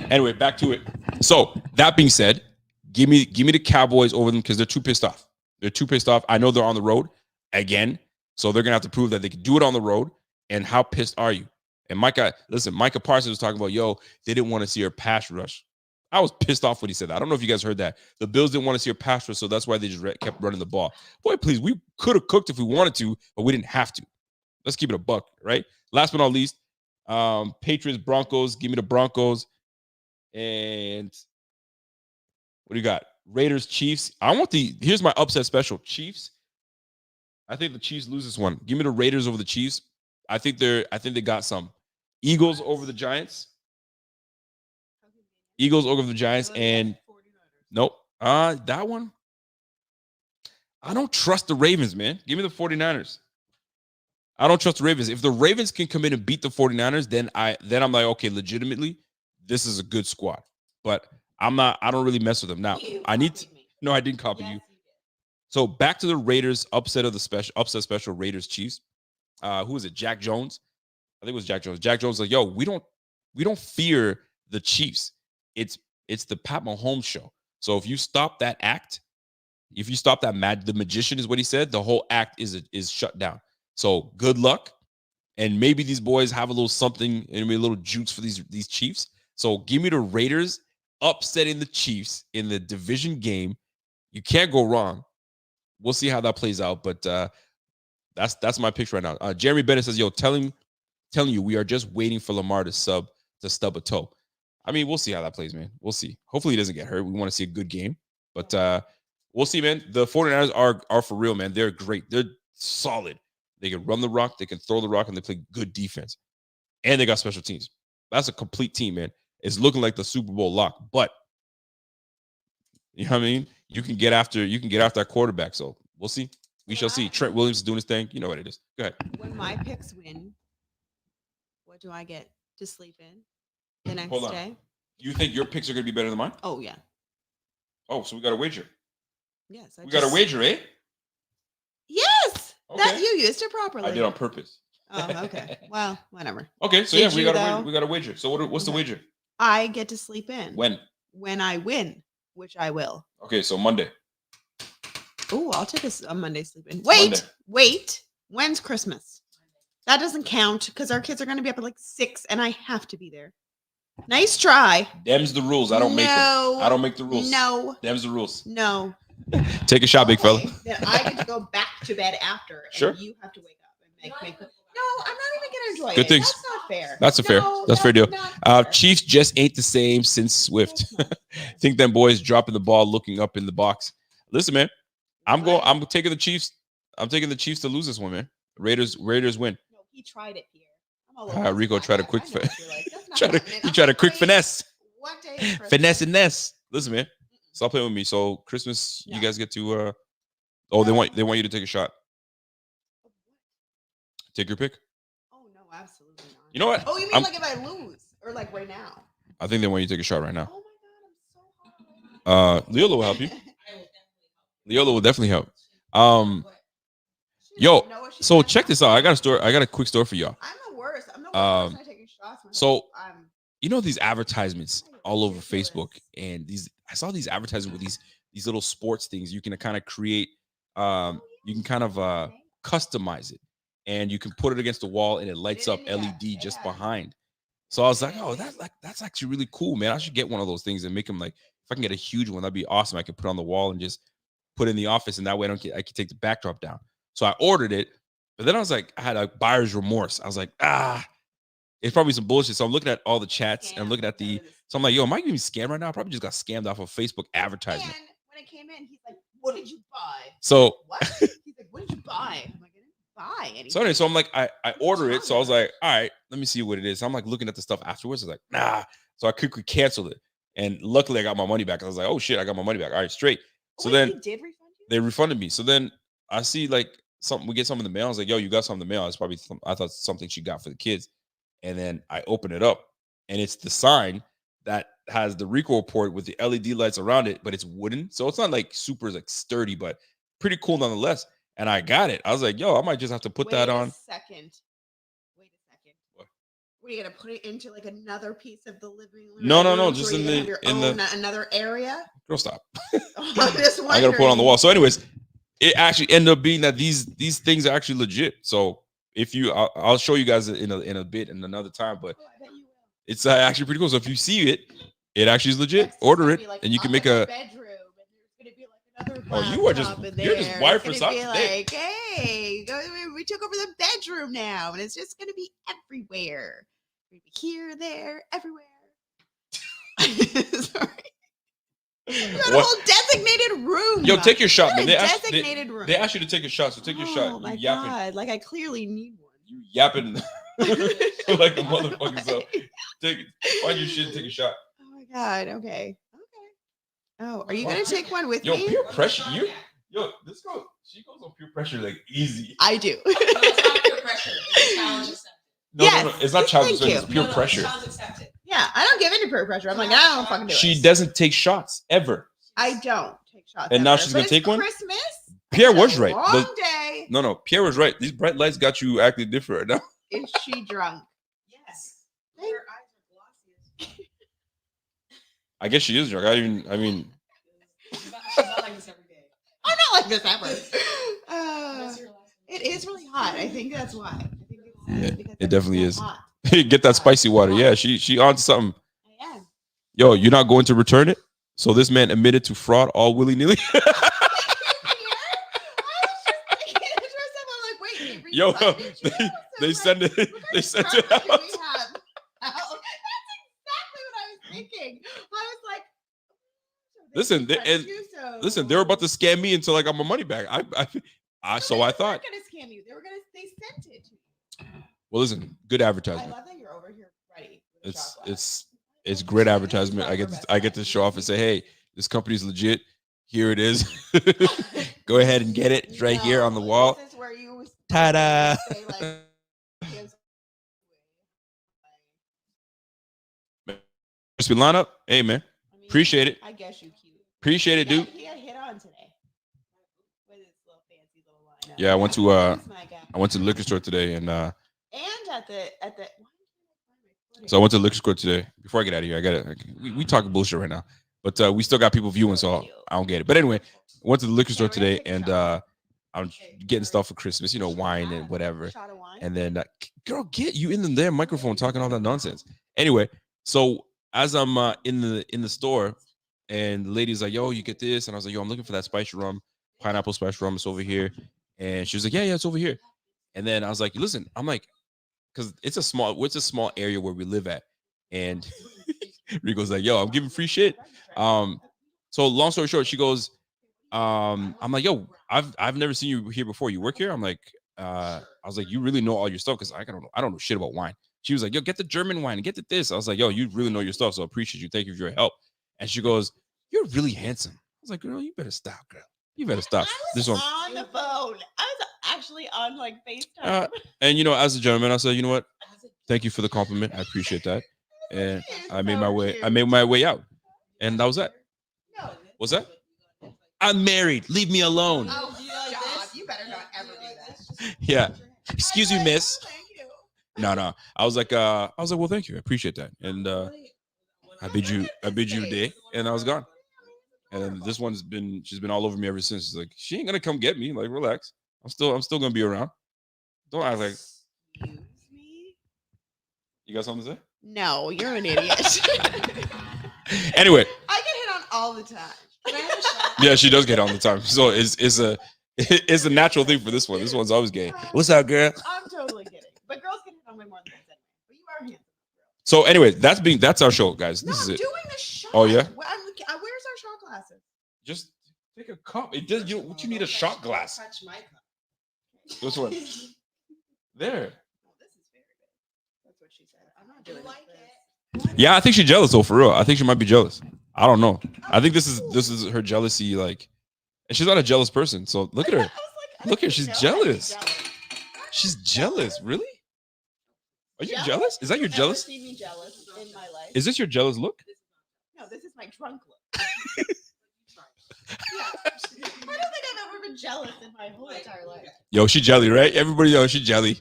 Anyway, back to it. So that being said, give me the Cowboys over them because they're too pissed off. They're too pissed off. I know they're on the road again, so they're gonna have to prove that they can do it on the road. And how pissed are you? And Micah Parsons was talking about, they didn't want to see her pass rush. I was pissed off when he said that. I don't know if you guys heard that. The Bills didn't want to see her pass rush, so that's why they just kept running the ball. Boy, please, we could have cooked if we wanted to, but we didn't have to. Let's keep it a buck, right? Last but not least, Patriots, Broncos. Give me the Broncos. And what do you got? Raiders, Chiefs. Here's my upset special. Chiefs. I think the Chiefs lose this one. Give me the Raiders over the Chiefs. I think they got some. Eagles over the Giants. Eagles over the Giants. And nope. That one. I don't trust the Ravens, man. Give me the 49ers. I don't trust the Ravens. If the Ravens can come in and beat the 49ers, then I'm like, okay, legitimately, this is a good squad. But I don't really mess with them. Now, no, I didn't copy you. So back to the Raiders upset special Raiders Chiefs. Who is it? Jack Jones. I think it was Jack Jones. Jack Jones was like, we don't fear the Chiefs. It's the Pat Mahomes show. So if you stop that act, if you stop that the magician is what he said, the whole act is shut down. So good luck. And maybe these boys have a little something and maybe a little juice for these Chiefs. So give me the Raiders upsetting the Chiefs in the division game. You can't go wrong. We'll see how that plays out. But that's my picks right now. Jeremy Bennett says, telling you, we are just waiting for Lamar to stub a toe. I mean, we'll see how that plays, man. We'll see. Hopefully he doesn't get hurt. We want to see a good game. But we'll see, man. The 49ers are for real, man. They're great. They're solid. They can run the rock, they can throw the rock, and they play good defense. And they got special teams. That's a complete team, man. It's looking like the Super Bowl lock. But you know what I mean? You can get after that quarterback. So we'll see. We shall see. Trent Williams is doing his thing. You know what it is. Go ahead. When my picks win, what do I get to sleep in the next day? You think your picks are going to be better than mine? Oh, yeah. Oh, so we got a wager. Yes. We got a wager, eh? Yes. That you used it properly. I did on purpose. Oh, okay. Well, whatever. Okay, so Did yeah, we you, got though? we got a wager. So what's the Okay. wager? I get to sleep in When? I win, which I will. Okay, so Monday. Oh, I'll take a Monday sleep in. Monday. Wait. When's Christmas? That doesn't count because our kids are going to be up at like 6 and I have to be there. Nice try. Them's the rules. I don't make them. I don't make the rules. No. Them's the rules. No. Take a shot, big fella. Then I get to go back to bed after. And Sure. You have to wake up and make. No, I'm not even going to enjoy Good it. things. That's not fair. That's a fair. No, That's fair deal. not fair. Chiefs just ain't the same since Swift. That's not fair. Think them boys dropping the ball, looking up in the box. Listen, man, I'm taking the Chiefs. I'm taking the Chiefs to lose this one, man. Raiders win. No, he tried it, Pierre. I'm all over Rico this tried a podcast. quick I know what you're like. That's not He happening. tried a I'm quick like, finesse. What day is Christmas? Finesse and ness. Listen, man. Stop playing with me. So Christmas, you No. guys get to they want you to take a shot. Take your pick. Oh no, absolutely not. You know what? Oh, you mean I'm- like if I lose or like right now? I think they want you to take a shot right now. Oh my god, I'm so hot. Leola will help you. Leola will definitely help. She Yo, doesn't know what she's so talking check this out. I got a story. I got a quick story for y'all. I'm the worst. I'm the worst person at taking shots. so- I'm You know these advertisements all over Facebook, and I saw these advertisements with these little sports things. You can kind of create, you can kind of customize it, and you can put it against the wall, and it lights up LED just behind. So I was like, oh, that's actually really cool, man. I should get one of those things and make them like, if I can get a huge one, that'd be awesome. I could put on the wall and just put it in the office, and that way I can take the backdrop down. So I ordered it, but then I was like, I had a buyer's remorse. I was like, it's probably some bullshit. So I'm looking at all the chats and looking at so I'm like, yo, am I getting scammed right now? I probably just got scammed off of Facebook advertisement. And when it came in, he's like, "What did you buy?" So What? He's like, "What did you buy?" I'm like, "I didn't buy anything." so anyway, so I'm like, I order it. So I was like, all right, let me see what it is. So I'm like looking at the stuff afterwards. I was like, nah. So I quickly canceled it. And luckily I got my money back. I was like, oh shit, I got my money back. All right, straight. So Wait, then he did refund you? they refunded me. So then I see like we get something in the mail. I was like, yo, you got something in the mail. It's probably I thought something she got for the kids. And then I open it up, and it's the sign that has the Rico report with the LED lights around it, but it's wooden. So it's not like super like sturdy, but pretty cool nonetheless. And I got it. I was like, yo, I might just have to put that on. Wait a second. What? Were you gonna put it into like another piece of the living room? No, Or just you in gonna the- have your in the- own, another area. Girl, stop. I'm just I gotta put it on the wondering. wall. So, anyways, it actually ended up being that these things are actually legit. So if I'll show you guys in a bit in another time, but Oh, I bet you will. it's actually pretty cool. So if you see it, it actually is legit. Next, Order it's it, gonna be, like, and you can up make in the a. bedroom, and there's gonna be like another. Oh, you are just- laptop in you're just there. wired It's for gonna be socks today. like, hey, we took over the bedroom now, and it's just gonna be everywhere. We're gonna be here, there, everywhere. Sorry. You got a What? whole designated room. Yo, take your shot, You man. got a They asked, designated room. they asked you to take a shot, so take your Oh shot. my You yapping, god! Like I clearly need one. you yapping like a motherfucker. So find your shit and take a shot. Oh my god. Okay. Oh, are you Wow. gonna take one with Yo, me? peer pressure. Yo, this girl, she goes on peer pressure like easy. I do. No, it's not peer pressure. It's challenge accepted. No, Yes, it's not child thank abuse, you. it's pure No, pressure. It's challenge accepted. Yeah, I don't give into peer pressure. I'm like, I don't fucking do it. She doesn't take shots ever. I don't take shots. And now ever, she's but gonna it's take one? Christmas. Pierre It's a was right. Long The- day. No, Pierre was right. These bright lights got you acting different right now. Is she drunk? Yes. Thank- Her eyes are glossy. I guess she is drunk. I mean, She's not like this every day. I'm not like this ever. What's your last It is really hot. I think that's why. I think it's Yeah, because it I'm definitely so is. hot. get that spicy water. Yeah, she on something. I am. Yo, you're not going to return it? So this man admitted to fraud all willy-nilly. Yo, they send it. They sent it out. That's exactly what I was thinking. I was like, Listen, Listen, they were about to scam me until I got my money back. So I thought. They were gonna scam you. They sent it to you. Well, listen, good I advertisement. love that you're over here ready. with the shot It's glass. great advertisement. I get to show off and say, hey, this company's legit. Here it is. Go ahead and get it. It's right here on the No, wall. This is where you Ta-da! say, like, gives- Crispy lineup. Hey man, I mean, appreciate it. I guess you cute. Appreciate it, dude. He got hit on today with his little fancy little line. Yeah, I went to That's my guy. I went to the liquor store today, and And at the so I went to the liquor store today. Before I get out of here, I gotta we talking bullshit right now, but we still got people viewing, so I don't get it. But anyway, I went to the liquor store today, and I'm getting stuff for Christmas, you know, wine and whatever. shot of wine. And then, girl, get you in the damn microphone talking all that nonsense. Anyway, so as I'm in the store, and the lady's like, "Yo, you get this," and I was like, "Yo, I'm looking for that spicy rum, pineapple spice rum. It's over here." And she was like, "Yeah, it's over here." And then I was like, "Listen," I'm like, because it's a small area where we live at, and Rico's like, "Yo, I'm giving free shit." So long story short, she goes, I'm like, "Yo, I've never seen you here before. You work here?" I'm like, I was like, "You really know all your stuff?" Because I don't know shit about wine. She was like, "Yo, get the German wine, get the this." I was like, "Yo, you really know your stuff, so I appreciate you. Thank you for your help." And she goes, "You're really handsome." I was like, "Girl, you better stop, girl. You better stop." I This was one. on the phone. I was actually on like FaceTime. And as a gentleman, I said, "You know what? Thank you for the compliment. I appreciate that." And I made my way. I made my way out, and that was that. No. What's that? I'm married. Leave me alone. Oh, You like stop. this? You better not ever do that. Yeah. Excuse me, miss. Thank you. No. I was like, well, thank you. I appreciate that. And I bid you a day, and I was gone. And this she's been all over me ever since. She's like, she ain't gonna come get me. Like, relax. I'm still gonna be around. Don't act like Excuse me? you got something to say. No, you're an idiot. Anyway, I get hit on all the time. Can I have a shot? yeah, she does get on the time. So it's a natural thing for this one. This one's always gay. What's up, girl? I'm totally kidding. But girls get hit on way more than boys anyway. But you are handsome. So anyway, that's our show, guys. No, This is I'm it. doing the shot. Oh, yeah? Where's our shot glasses? Just take a cup. It does. You need a shot glass. Touch my cup. This one. There. Oh, this is very big. That's what she said. I'm not doing like this. Yeah, I think she's jealous though, for real. I think she might be jealous. I don't know. I think this is her jealousy, like, and she's not a jealous person. So look at her. I was like, I Look didn't here, she's know I'd be jealous. She's jealous. Really? Are you jealous? Is that your You've jealous? never seen me jealous in my life. Is this your jealous look? No, this is my drunk look. Yeah. I don't think I've ever been jealous in my whole entire life. Yo, she jelly, right? Everybody knows she jelly.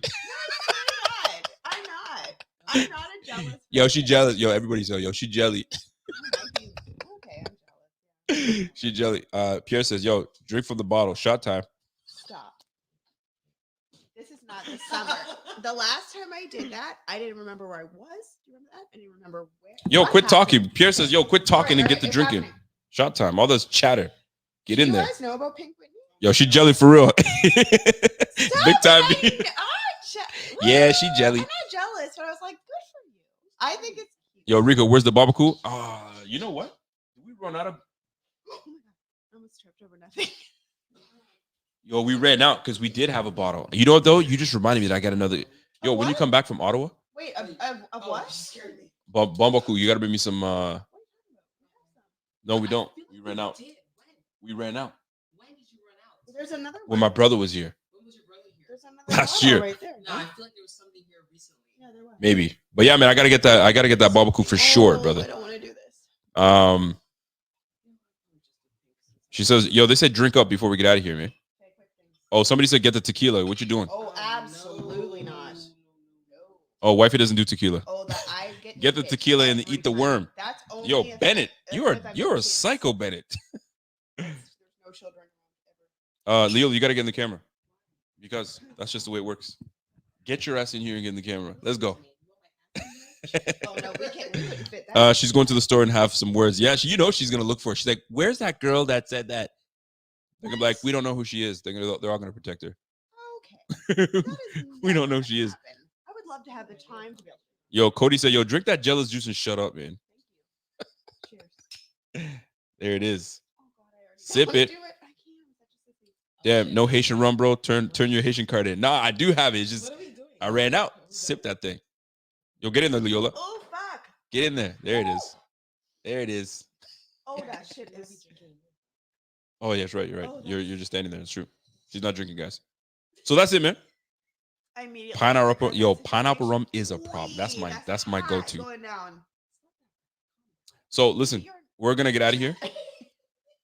I'm not. I'm not a jealous. Yo, she person. jealous. Yo, everybody's yo, she jelly. Okay, I'm jealous. She jelly. Pierre says, yo, drink from the bottle. Shot time. Stop. This is not the summer. The last time I did that, I didn't remember where I was. Do you remember that? I didn't remember where. Yo, what quit happened. talking. Pierre says, yo, quit talking and Alright, get the it's drinking. happening. Shot time. All this chatter. Get Do in you there. guys know about Pink Whitney? Yo, she jelly for real. Big time. Yeah, she jelly. I'm not jealous, but I was like, good for you. I think it's cute. Yo, Rico, where's the barbecue? You know what? Did we run out of? Oh my God. I almost tripped over nothing. Yo, we ran out because we did have a bottle. You know what though? You just reminded me that I got another. Yo, Of when you what? come back from Ottawa, Wait, of Oh, what? scared me. barbecue, you gotta bring me some. No, we don't. I feel We like ran out. did. We ran out When did you run out? There's another when one. my brother was here. When was your brother here? There's another Last bottle year. right there. No, I feel like there was something here recently. Yeah, there was. Maybe, but yeah, man, I gotta get that. I gotta get that barbecue for sure, Oh, brother. I don't want to do this. She says, "Yo, they said drink up before we get out of here, man." Okay, quick things. Oh, somebody said get the tequila. What you doing? Oh, absolutely not. Oh, wifey doesn't do tequila. Oh, that I Get the hit tequila and every eat the time. worm. That's only Yo, if Bennett, I- you're if I a get kids. psycho, Bennett. There's no children around Leo, you gotta get in the camera because that's just the way it works. Get your ass in here and get in the camera. Let's go. ever. Oh no, we can't. We couldn't fit that. She's going to the store and have some words. Yeah, she's gonna look for it. She's like, "Where's that girl that said that?" They're gonna be like, "We don't know who she is." They're all gonna protect her. Okay. That is We don't know never who she gonna is. happen. I would love to have the time to be able to. Yo, Cody said, "Yo, drink that jealous juice and shut up, man." Thank you. Cheers. There it is. Oh God, I already Sip wanna it. do I can't. I'm such a sissy. Damn, no Haitian rum, bro. Turn your Haitian card in. Nah, I do have it. It's just What are we doing? I ran out. Sip that thing. Yo, get in there, Leola. Oh fuck. Get in there. There it is. There it is. Oh that shit is. Oh, yeah, that's right. You're right. Oh, You're just standing there. It's true. She's not drinking, guys. So that's it, man. I immediately. Pineapple, regret yo, that pineapple rum situation. is a problem. That's Wee, my hot go-to. Going down. So listen, You're- we're gonna get out of here.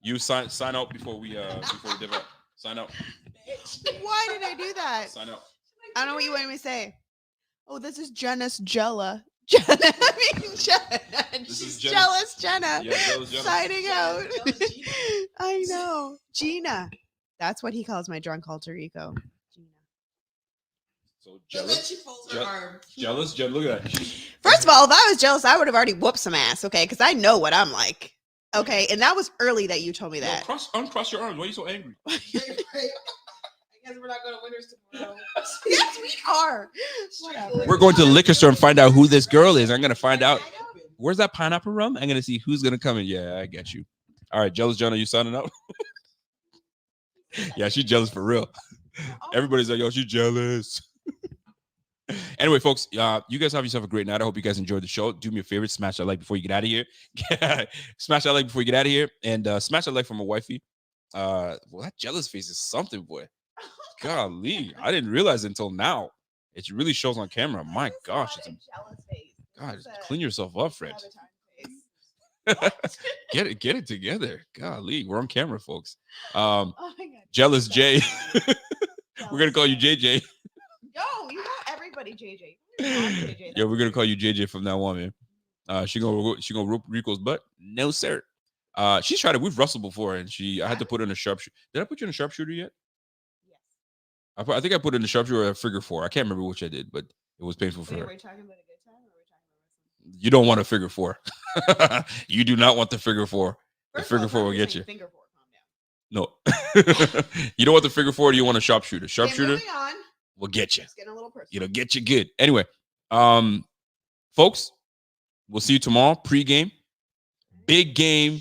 You sign out before we dip out. Sign out. Why did I do that? Sign out. I don't know what you wanted me to say. Oh, this is Jenna's Jella. Jenna, I mean Jenna. This is She's Jenna. jealous Jenna. Yeah, jealous Jenna. Signing out. Jealous Gina. I know. Gina. That's what he calls my drunk alter ego. Gina. So Look at jealous. she folds Je- her arm. Jealous. Look at that. First of all, if I was jealous, I would have already whooped some ass, okay? Because I know what I'm like. Okay. And that was early that you told me that. Uncross your arms. Why are you so angry? I guess we're not going to Winners tomorrow. Yes, we are. Whatever. We're going to the liquor store and find out who this girl is. I'm gonna find out. Where's that pineapple rum? I'm gonna see who's gonna come in. Yeah, I get you. All right, jealous Jenna, you signing up? Yeah, she's jealous for real. Everybody's like, yo, she's jealous. Anyway, folks, you guys have yourself a great night. I hope you guys enjoyed the show. Do me a favor, smash that like before you get out of here. Smash that like before you get out of here, and smash that like for my wifey. Well, that jealous face is something, boy. Golly, I didn't realize it until now. It really shows on camera. My gosh, it's jealous face. God, clean yourself up, Fred. Face. Get it together. Golly, we're on camera, folks. Oh my God. Jealous Jay. We're gonna Jealous call you Jay. JJ. Yo, you know everybody, JJ. JJ. Yeah, we're gonna call you JJ from now on, man. She gonna rope Rico's butt? No, sir. She's tried it. We've wrestled before, and I had to put her in a sharpshooter. Did I put you in a sharpshooter yet? Yes. I think I put her in a sharpshooter or a figure four. I can't remember which I did, but it was painful for Wait, her. are we talking about a good time or are we talking about wrestling? You don't want a figure four. You do not want the figure four. The First of all, figure if four I'm will get using you. Finger four, calm down. No. You don't want the figure four, or do you want a sharpshooter? Okay, Sharpshooter moving on. will get you. It's getting a little personal. It'll get you good. Anyway, folks, we'll see you tomorrow. Pre-game. Big game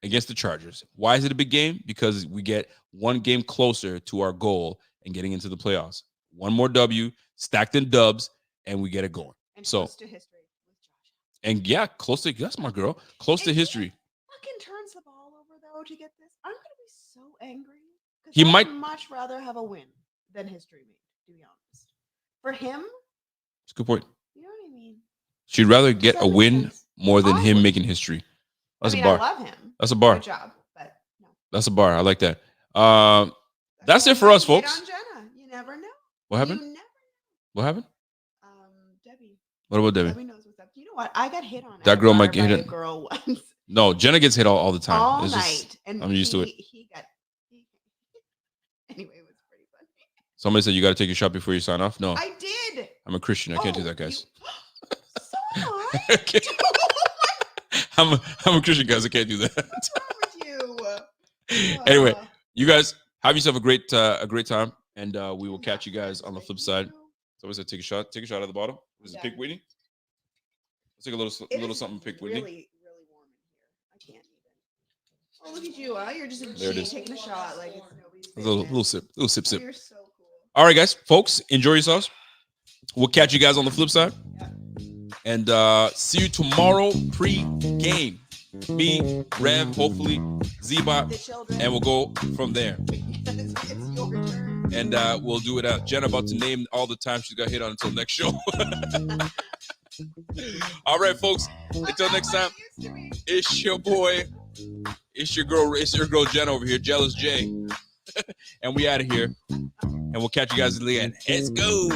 against the Chargers. Why is it a big game? Because we get one game closer to our goal and getting into the playoffs. One more W, stacked in dubs, and we get it going. And So- close to history with Josh. And yeah, close to, that's my girl. Close to If he history. Fucking turns the ball over though to get this. I'm gonna be so angry. 'Cause He I'd might- much rather have a win than history made, to be honest. For him, It's a good point. you know what I mean? She'd rather get that a make win sense? more than I him would. making history. That's I mean, a bar. I love him. That's a bar. Good job, but no. That's a bar. I like that. That's why it for I us, hate folks. on Jenna. You never know. What happened? You never What happened? know. Debbie. What about Debbie? Debbie knows what's up. You know what? I got hit on. at That a girl bar might get by hit a at- girl once. No, Jenna gets hit all the time. All It's night. just- And I'm used to it. He anyway, it was pretty funny. Somebody said you got to take a shot before you sign off. No, I did. I'm a Christian. I can't do Oh, that, guys. you- So am I. I can't- I'm a Christian, guys. I can't do that. What's wrong with you? Anyway, Uh, you guys have yourself a great time, and we will catch you guys on the flip side. Somebody said take a shot. Take a shot at the bottom. Was it Pick Yeah. Whitney? Let's take a little It little is something. Pick Whitney. Really, really warm in here. I can't even. Oh, look at you! You're just a There it G is. taking a shot like it's nobody's A little business. sip. You're so cool. All right, guys, folks, enjoy yourselves. We'll catch you guys on the flip side, and see you tomorrow pre-game. Me, Rev, hopefully Zeba, The children. and we'll go from there. it's your turn. And we'll do it out. Jen about to name all the times she's got hit on until next show. All right, folks. Until next time, it's your boy. It's your girl Jen over here, Jealous J. And we out of here. And we'll catch you guys in the end. Let's go.